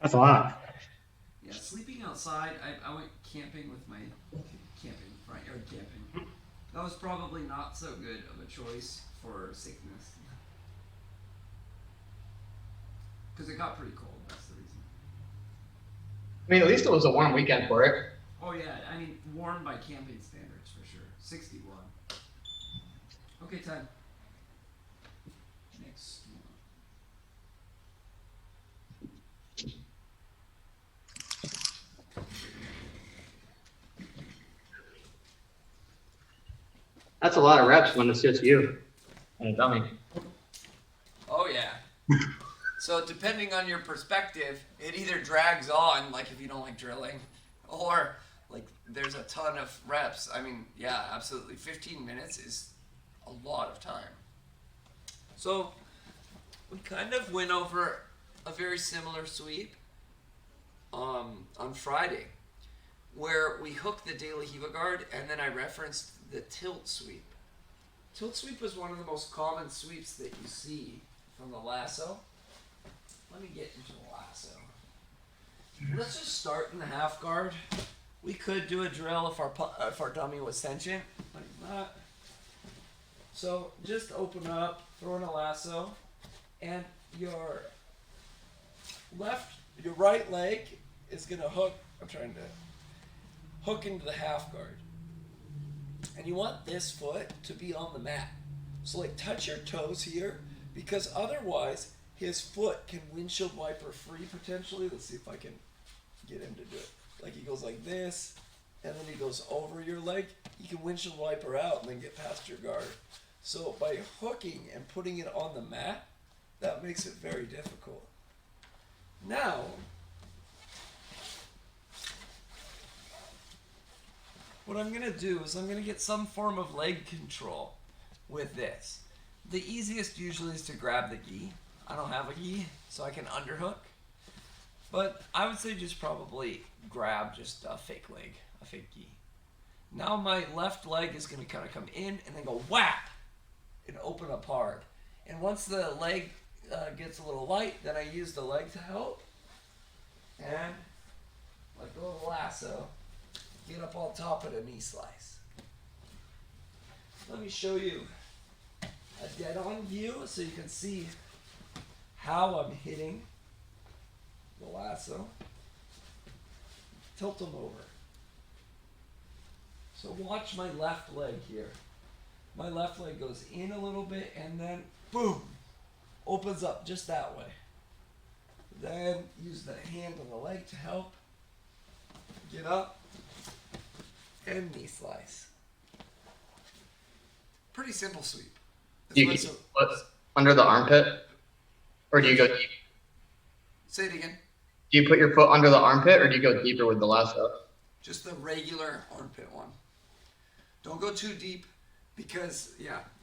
Speaker 5: That's a lot.
Speaker 1: Yeah, sleeping outside. I went camping with my front yard camping. That was probably not so good of a choice for sickness. Because it got pretty cold, that's the reason.
Speaker 7: I mean, at least it was a warm weekend for it.
Speaker 1: Oh yeah, I mean, warm by camping standards for sure. 61. Okay, time. Next one.
Speaker 7: That's a lot of reps when it's just you and a dummy.
Speaker 1: Oh yeah. So depending on your perspective, it either drags on, like if you don't like drilling, or like there's a ton of reps. I mean, yeah, absolutely. 15 minutes is a lot of time. So we kind of went over a very similar sweep on Friday. where we hook the De La Riva guard, and then I referenced the tilt sweep. Tilt sweep is one of the most common sweeps that you see from the lasso. Let me get into the lasso. Let's just start in the half guard. We could do a drill if our dummy was sentient, like that. So just open up, throw in a lasso, and your right leg is gonna hook. I'm trying to hook into the half guard, and you want this foot to be on the mat. So like touch your toes here, because otherwise his foot can windshield wiper free potentially. Let's see if I can get him to do it. Like he goes like this, and then he goes over your leg. You can windshield wiper out and then get past your guard. So by hooking and putting it on the mat, that makes it very difficult. Now, what I'm gonna do is I'm gonna get some form of leg control with this. The easiest usually is to grab the gi. I don't have a gi, so I can underhook. But I would say just probably grab just a fake leg, a fake gi. Now my left leg is gonna kind of come in and then go whap and open up hard. And once the leg gets a little light, then I use the leg to help. And let go of the lasso. Get up on top of the knee slice. Let me show you a dead-on view so you can see how I'm hitting the lasso. Tilt them over. So watch my left leg here. My left leg goes in a little bit and then boom, opens up just that way. Then use the hand on the leg to help. Get up and knee slice. Pretty simple sweep.
Speaker 7: Do you keep foot under the armpit? Or do you go deep?
Speaker 1: Say it again.
Speaker 7: Do you put your foot under the armpit or do you go deeper with the lasso?
Speaker 1: Just the regular armpit one. Don't go too deep because,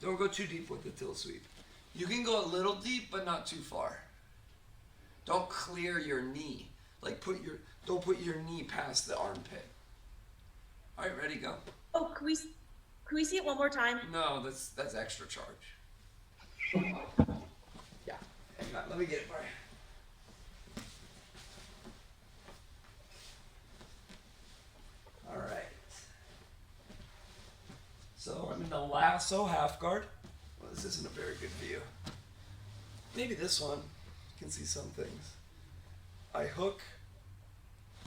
Speaker 1: don't go too deep with the tilt sweep. You can go a little deep, but not too far. Don't clear your knee. Like don't put your knee past the armpit. All right, ready, go.
Speaker 6: Oh, can we see it one more time?
Speaker 1: No, that's extra charge. Yeah, hang on, let me get it for you. All right. So I'm in the lasso half guard. Well, this isn't a very good view. Maybe this one. You can see some things. I hook,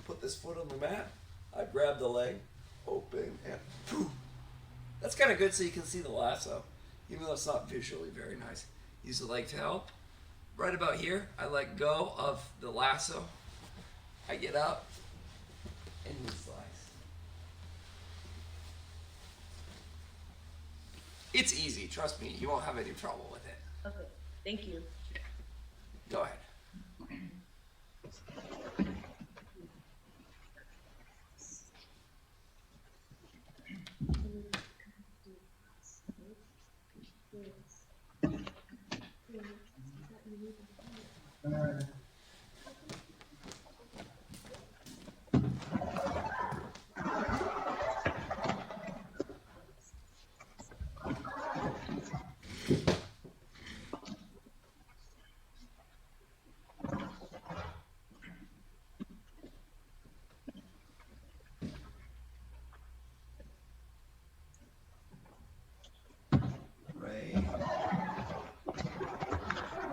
Speaker 1: put this foot on the mat. I grab the leg, open, and poof. That's kind of good so you can see the lasso, even though it's not visually very nice. Use the leg to help. Right about here, I let go of the lasso. I get up and knee slice. It's easy, trust me. You won't have any trouble with it.
Speaker 6: Okay, thank you.
Speaker 1: Go ahead.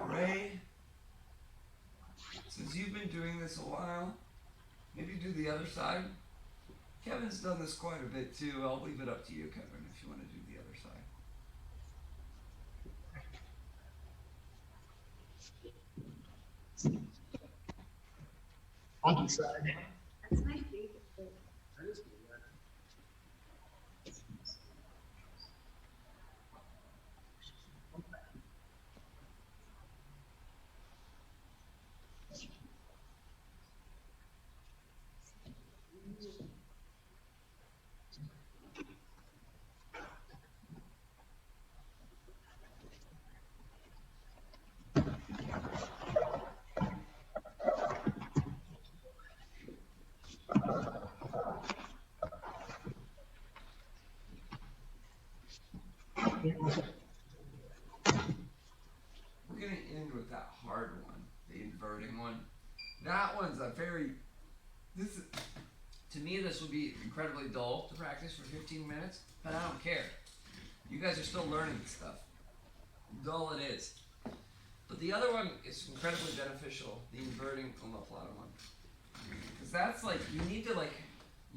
Speaker 1: Ray, since you've been doing this a while, maybe do the other side. Kevin's done this quite a bit too. I'll leave it up to you, Kevin, if you want to do the other side.
Speaker 7: Monkey side.
Speaker 6: That's my favorite thing.
Speaker 1: That one's a very. This is, to me, this would be incredibly dull to practice for 15 minutes, but I don't care. You guys are still learning stuff. Dull it is. But the other one is incredibly beneficial, the inverting omoplata one. Because that's like, you need to like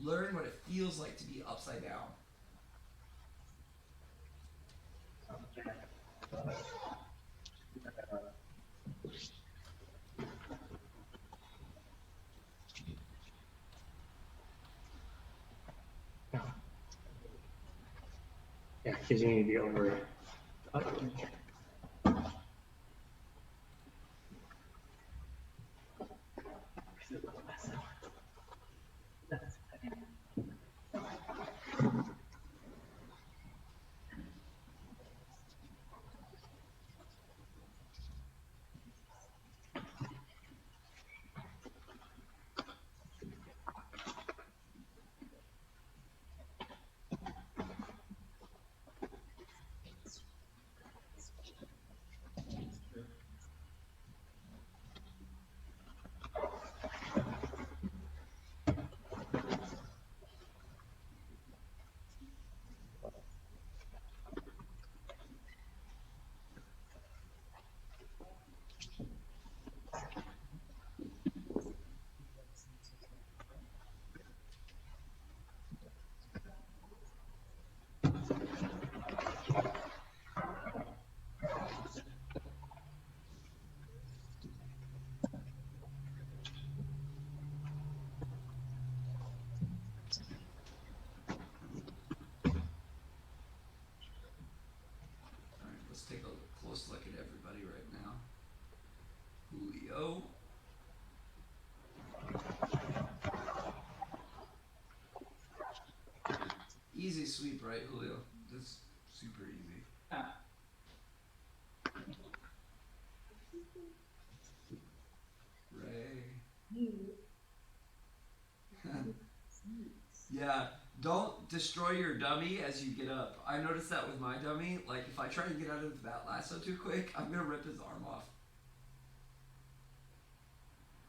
Speaker 1: learn what it feels like to be upside down.
Speaker 5: Yeah, because you need to be over.
Speaker 1: Let's take a close look at everybody right now. Julio. Easy sweep, right, Julio? That's super easy. Ray. Yeah, don't destroy your dummy as you get up. I noticed that with my dummy. Like, if I try to get out of that lasso too quick, I'm gonna rip his arm off.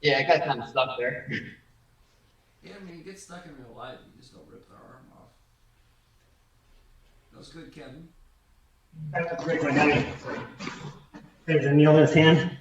Speaker 7: Yeah, I got kind of stuck there.
Speaker 1: Yeah, I mean, you get stuck in real life, you just don't rip their arm off. That was good, Kevin.
Speaker 5: Break my dummy. There's a needle in his hand.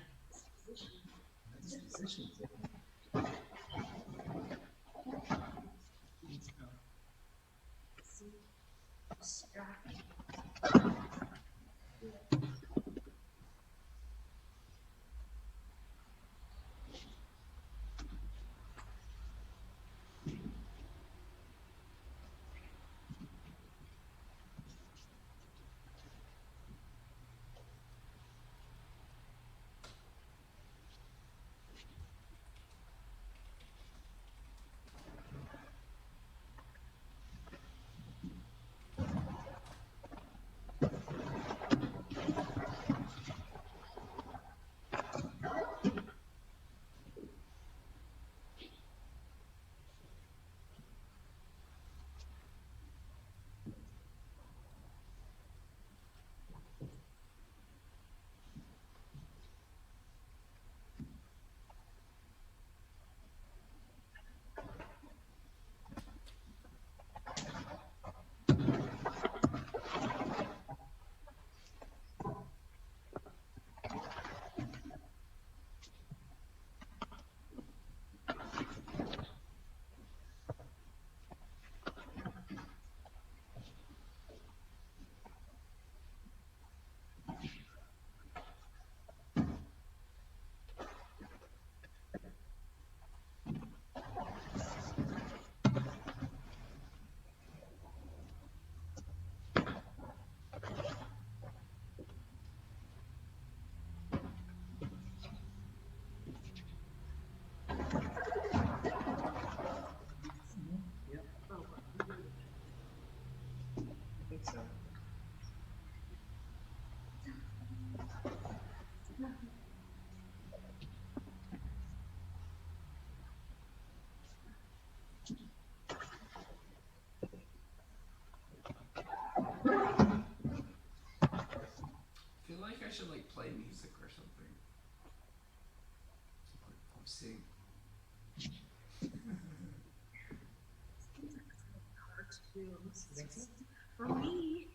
Speaker 1: I feel like I should like play music or something. Or sing.
Speaker 6: For me.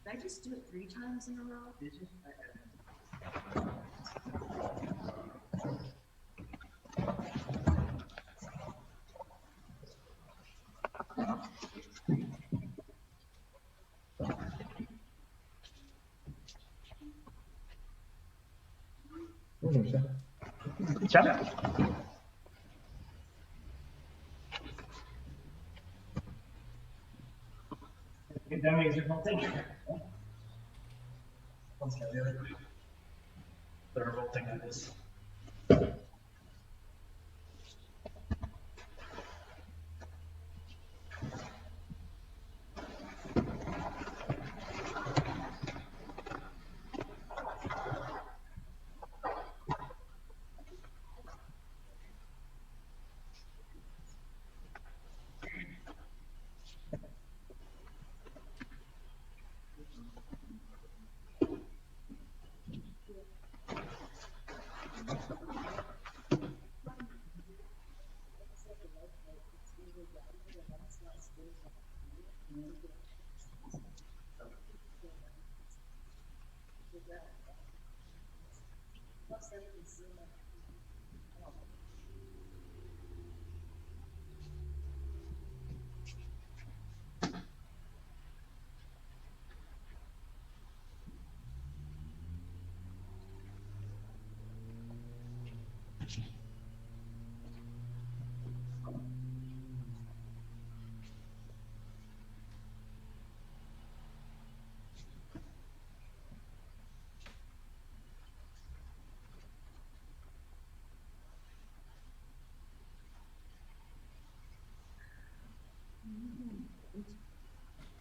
Speaker 6: Did I just do it 3 times in a row? Did you?
Speaker 5: Good job. That means you're volting. Let's get the other one. They're volting on this.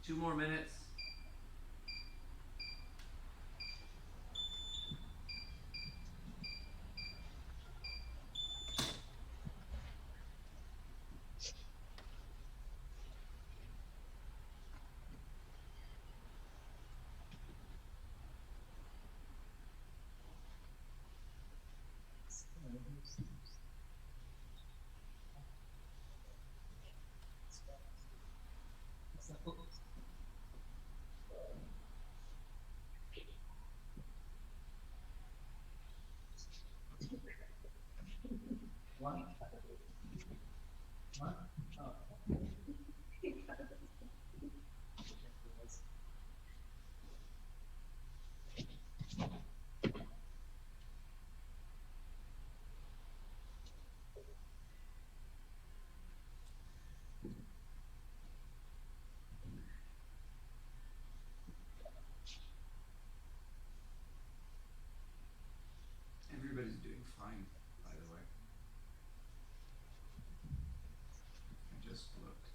Speaker 1: Two more minutes. Everybody's doing fine, by the way. I just looked.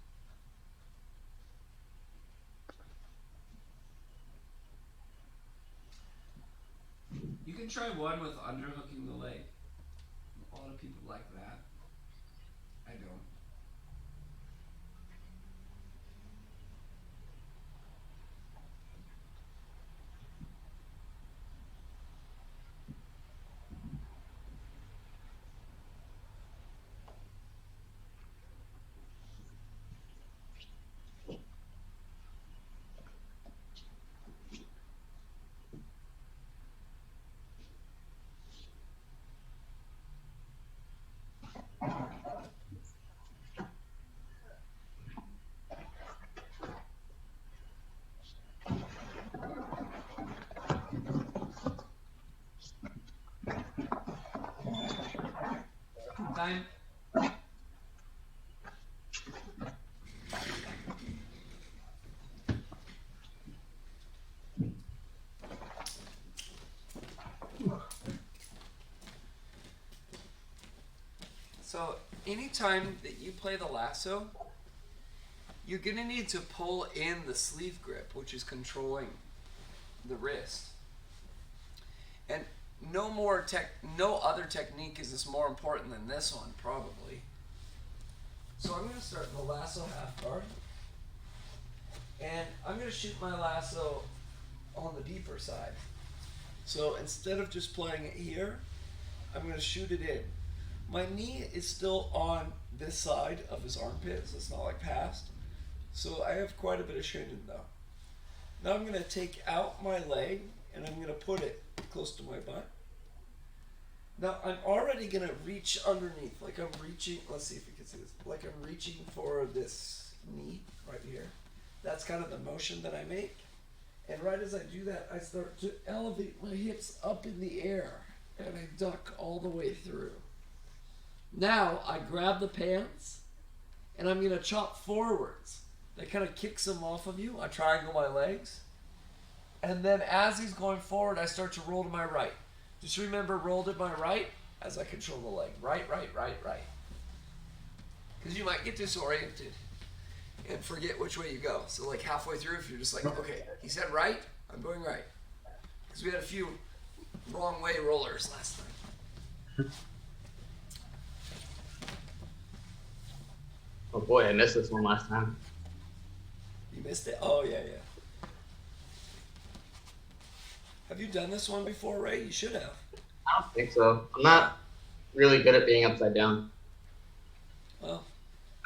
Speaker 1: You can try one with underhooking the leg. A lot of people like that. I don't. Time. So anytime that you play the lasso, you're gonna need to pull in the sleeve grip, which is controlling the wrist. And no other technique is this more important than this one, probably. So I'm gonna start the lasso half guard. And I'm gonna shoot my lasso on the deeper side. So instead of just playing it here, I'm going to shoot it in. My knee is still on this side of his armpit, so it's not like past. So I have quite a bit of shin though. Now I'm going to take out my leg and I'm going to put it close to my butt. Now I'm already going to reach underneath, like I'm reaching, let's see if you can see this, like I'm reaching for this knee right here. That's kind of the motion that I make. And right as I do that, I start to elevate my hips up in the air and I duck all the way through. Now I grab the pants and I'm going to chop forwards. That kind of kicks him off of you. I triangle my legs. And then as he's going forward, I start to roll to my right. Just remember, roll to my right as I control the leg. Right, right, right, right. Because you might get disoriented and forget which way you go. So like halfway through, if you're just like, okay, he said right, I'm going right. Because we had a few wrong way rollers last time.
Speaker 7: Oh boy, I missed this one last time.
Speaker 1: You missed it? Oh, yeah, yeah. Have you done this one before, Ray? You should have.
Speaker 7: I don't think so. I'm not really good at being upside down.
Speaker 1: Well,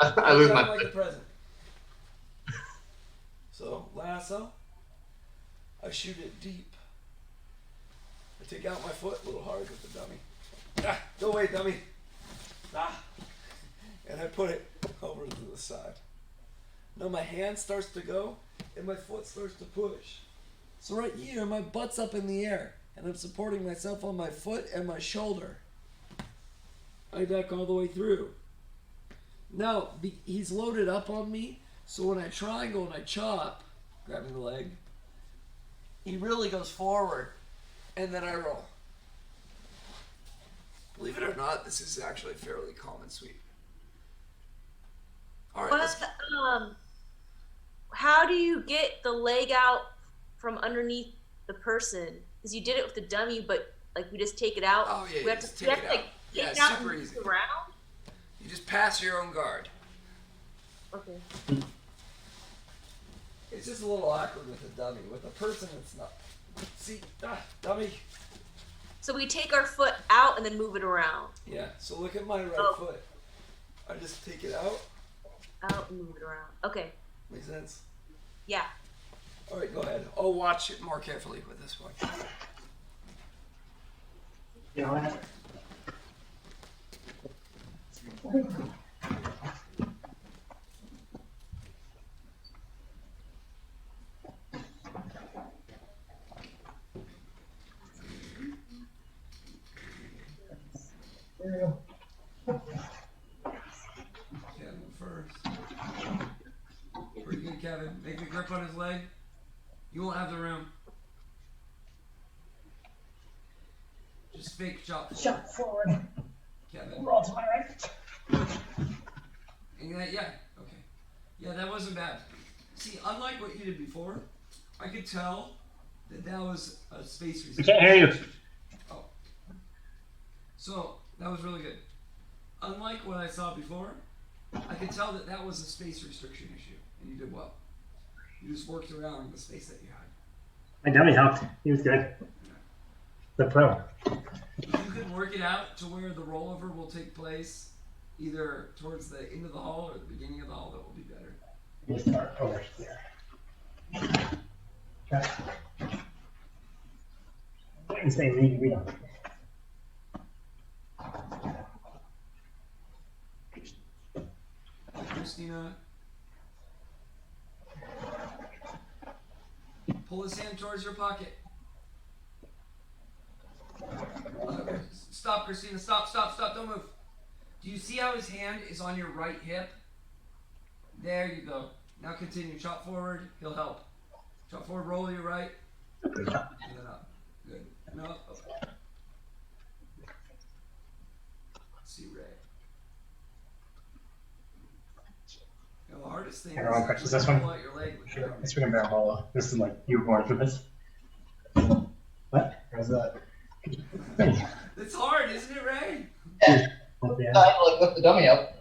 Speaker 7: I lose my
Speaker 1: like
Speaker 7: foot.
Speaker 1: the present. So, lasso. I shoot it deep. I take out my foot a little hard with the dummy. Ah, go away, dummy. Ah. And I put it over to the side. Now my hand starts to go and my foot starts to push. So right here, my butt's up in the air and I'm supporting myself on my foot and my shoulder. I duck all the way through. Now, he's loaded up on me, so when I triangle and I chop, grabbing the leg, he really goes forward and then I roll. Believe it or not, this is actually a fairly common sweep. All right, let's
Speaker 6: How do you get the leg out from underneath the person? Because you did it with the dummy, but like we just take it out.
Speaker 1: Oh yeah,
Speaker 6: we have
Speaker 1: just
Speaker 6: to,
Speaker 1: take
Speaker 6: we
Speaker 1: it
Speaker 6: have to
Speaker 1: out.
Speaker 6: like,
Speaker 1: Yeah,
Speaker 6: take
Speaker 1: it's
Speaker 6: it out
Speaker 1: super
Speaker 6: and
Speaker 1: easy.
Speaker 6: move around.
Speaker 1: You just pass your own guard.
Speaker 6: Okay.
Speaker 1: It's just a little awkward with a dummy. With a person, it's not. See, dummy.
Speaker 6: So we take our foot out and then move it around.
Speaker 1: Yeah. So look at my right
Speaker 6: Oh.
Speaker 1: foot. I just take it out.
Speaker 6: Out and move it around. Okay.
Speaker 1: Makes sense.
Speaker 6: Yeah.
Speaker 1: All right, go ahead. Oh, watch it more carefully with this one. Kevin first. Pretty good, Kevin. Make the grip on his leg. You won't have the room. Just fake chop.
Speaker 5: Jump forward.
Speaker 1: Kevin.
Speaker 5: Roll to my right.
Speaker 1: And yeah, okay. Yeah, that wasn't bad. See, unlike what you did before, I could tell that that was a space restriction.
Speaker 5: We can't hear you.
Speaker 1: Oh. So, that was really good. Unlike what I saw before, I could tell that that was a space restriction issue, and you did well. You just worked around the space that you had.
Speaker 5: My dummy helped. He was good. The pro.
Speaker 1: If you can work it out to where the rollover will take place either towards the end of the hall or the beginning of the hall, that will be better.
Speaker 5: You start over here. Okay. Wait and say lead. We don't.
Speaker 1: Christina. Pull his hand towards your pocket. Stop, Christina. Stop. Don't move. Do you see how his hand is on your right hip? There you go. Now continue. Chop forward. He'll help. Chop forward. Roll your right. And then up. Good. No. Up. Let's see Ray. Now the hardest thing
Speaker 5: Everyone
Speaker 1: is
Speaker 5: practice
Speaker 1: to
Speaker 5: this one?
Speaker 1: pull out your leg with
Speaker 5: Sure.
Speaker 1: your arm.
Speaker 5: It's freaking barrel hollow. This is like you were born for this. What? How's that?
Speaker 1: It's hard, isn't it, Ray?
Speaker 5: Yeah.
Speaker 7: I had to like lift the dummy up.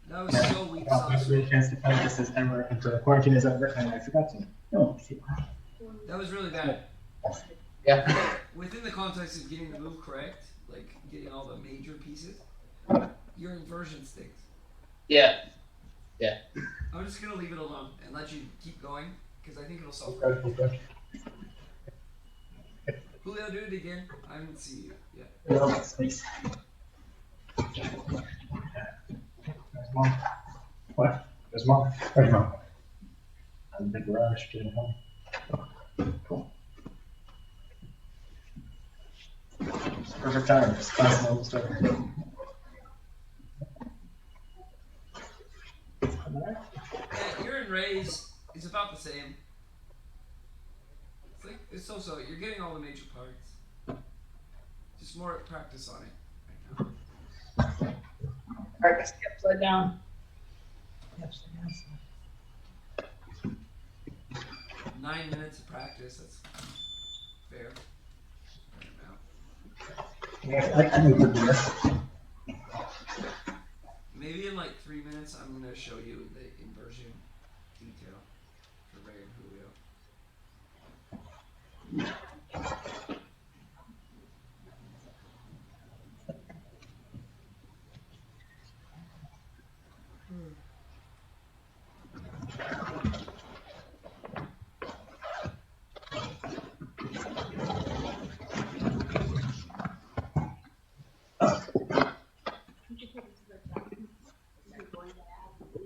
Speaker 1: That was so weak
Speaker 5: Thanks
Speaker 1: sauce.
Speaker 5: for the chance to play this ever until the quarantine is over, and I forgot to. Oh, shit.
Speaker 1: That was really bad.
Speaker 7: Yeah.
Speaker 1: Within the context of getting the move correct, like getting all the major pieces, your inversion stinks.
Speaker 7: Yeah.
Speaker 1: I'm just gonna leave it alone and let you keep going because I think it'll solve.
Speaker 5: Okay.
Speaker 1: Julio, do it again. I haven't seen you yet.
Speaker 5: There's mom. What? There's mom. Where's mom? I'm in the garage getting home. Cool. Perfect time. It's class almost over.
Speaker 1: Yeah, your and Ray's is about the same. It's like it's so. You're getting all the major parts. Just more practice on it right now.
Speaker 5: Practice the upside down.
Speaker 1: 9 minutes of practice. That's fair.
Speaker 5: Yeah, I need to do this.
Speaker 1: Maybe in like 3 minutes, I'm gonna show you the inversion detail for Ray and Julio.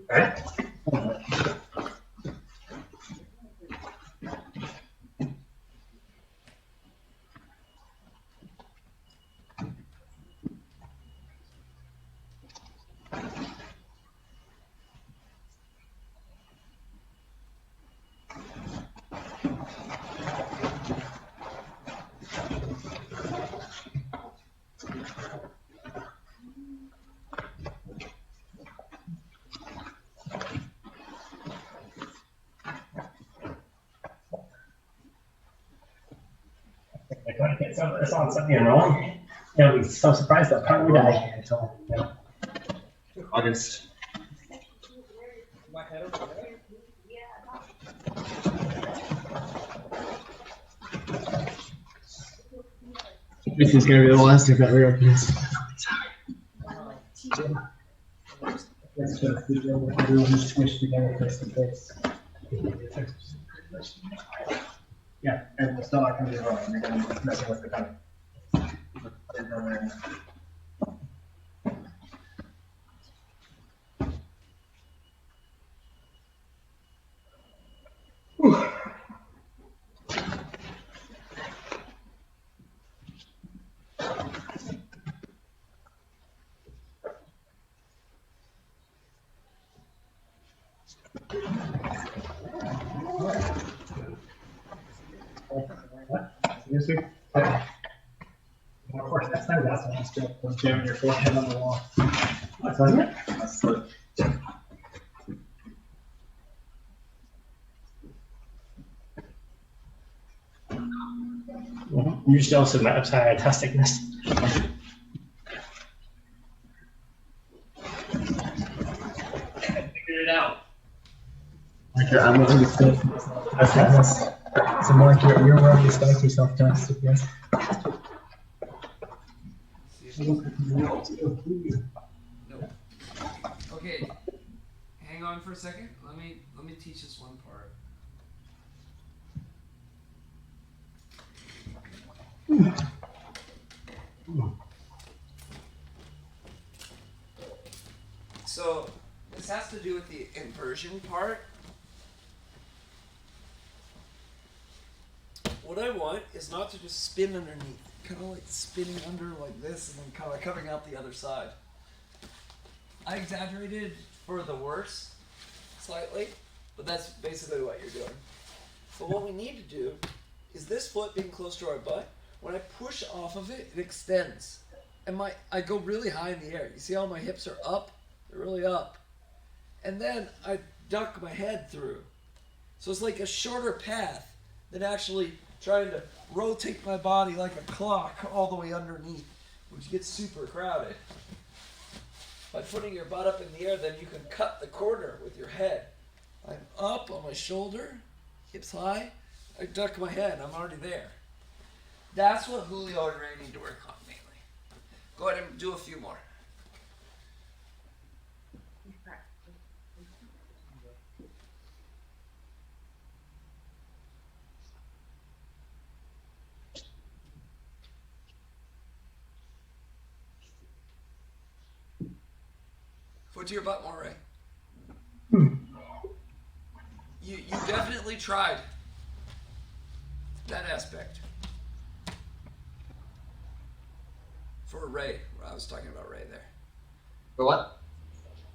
Speaker 5: Right? Like when I get some of this on Sunday and wrong, they'll be so surprised they'll probably die until August. This is gonna be the last if that reopens. Let's just do everyone squish together face to face. Yeah, and we're still not gonna be wrong. We're gonna be messing with the time. This week, of course, next time that's when you just jam your forehead on the wall. That's on it. That's good. You should also have sciaticness. Figured it out. Okay, I'm going to say that's so Mark, you're willing to start yourself to yes.
Speaker 1: Nope. Okay, hang on for a second. Let me teach this one part. So this has to do with the inversion part. What I want is not to just spin underneath, kind of like spinning under like this and then kind of coming out the other side. I exaggerated for the worse slightly, but that's basically what you're doing. But what we need to do is this foot being close to our butt. When I push off of it, it extends. And I go really high in the air. You see how my hips are up? They're really up. And then I duck my head through. So it's like a shorter path than actually trying to rotate my body like a clock all the way underneath, which gets super crowded. By putting your butt up in the air, then you can cut the corner with your head. I'm up on my shoulder, hips high, I duck my head, I'm already there. That's what Julio and Ray need to work on mainly. Go ahead and do a few more. Foot to your butt more, Ray. You definitely tried that aspect. For Ray, I was talking about Ray there.
Speaker 7: For what?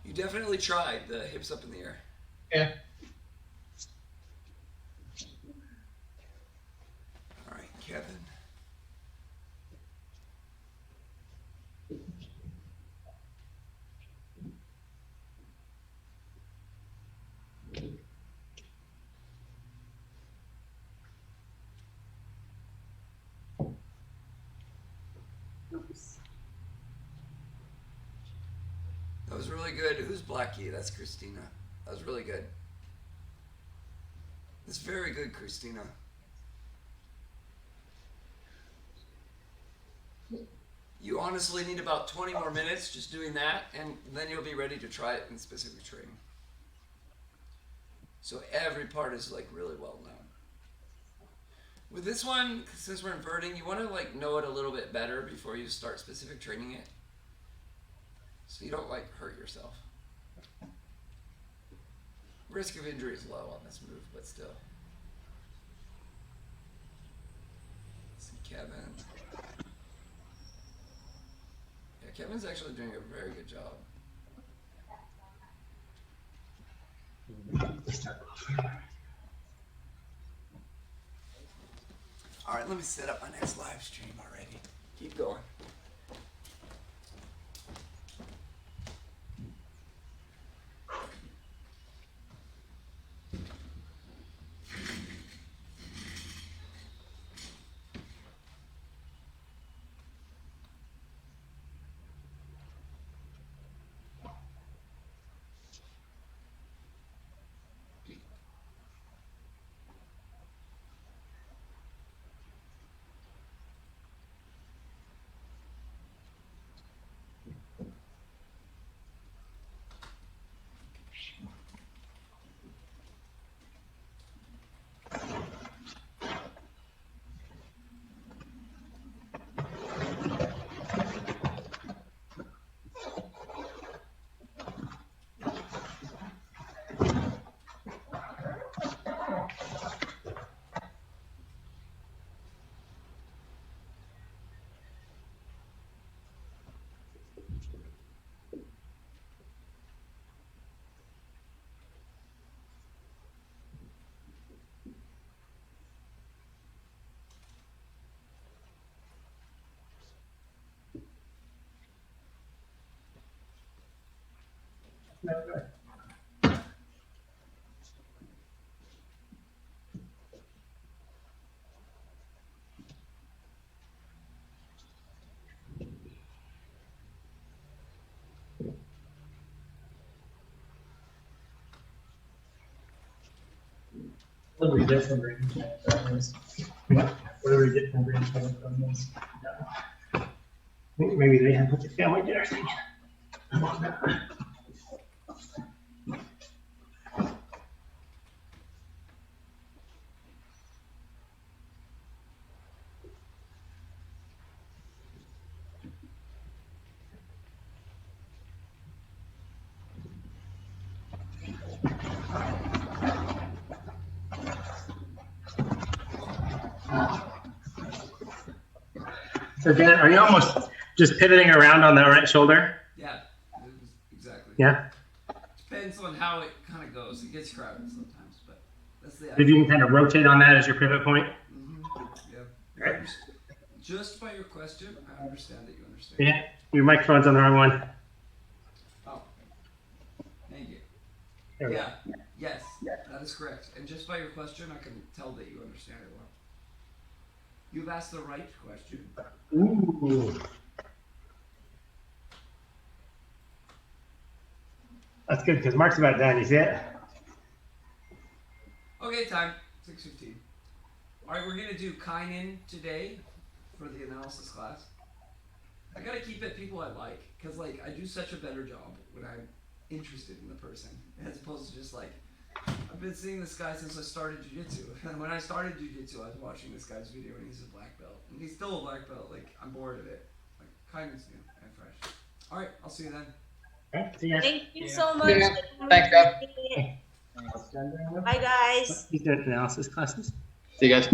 Speaker 1: You definitely tried the hips up in the air.
Speaker 7: Yeah.
Speaker 1: All right, Kevin. That was really good. Who's Blackie? That's Christina. That was really good. That's very good, Christina. You honestly need about 20 more minutes just doing that, and then you'll be ready to try it in specific training. So every part is like really well known. With this one, since we're inverting, you want to like know it a little bit better before you start specific training it. So you don't like hurt yourself. Risk of injury is low on this move, but still. Let's see, Kevin. Yeah, Kevin's actually doing a very good job. All right, let me set up my next live stream already. Keep going.
Speaker 5: What do we get from range? What do we get from range from this? Maybe they have put the family dinner thing. So Dan, are you almost just pivoting around on that right shoulder?
Speaker 1: Yeah, exactly.
Speaker 5: Yeah.
Speaker 1: Depends on how it kind of goes. It gets crowded sometimes, but that's the
Speaker 5: If
Speaker 1: idea.
Speaker 5: you can kind of rotate on that as your pivot point.
Speaker 1: Yeah.
Speaker 5: Right.
Speaker 1: Just by your question, I understand that you understand.
Speaker 5: Yeah. Your microphone's on the wrong one.
Speaker 1: Oh, thank you.
Speaker 5: There we go.
Speaker 1: Yeah. Yes, that is correct. And just by your question, I can tell that you understand it well. You've asked the right question.
Speaker 5: Ooh. That's good because Mark's about done. You see it?
Speaker 1: Okay, time 6:15. All right, we're gonna do Kainin today. for the analysis class. I gotta keep it people I like, cause like I do such a better job when I'm interested in the person, as opposed to just like I've been seeing this guy since I started Jiu-Jitsu, and when I started Jiu-Jitsu, I was watching this guy's video, and he's a black belt, and he's still a black belt. Like I'm bored of it. Like kindness new and fresh. All right, I'll see you then.
Speaker 5: Okay, see you guys.
Speaker 6: Thank you so much.
Speaker 7: Yeah. Thanks, Jeff.
Speaker 6: Bye, guys.
Speaker 5: These are analysis classes.
Speaker 7: See you guys.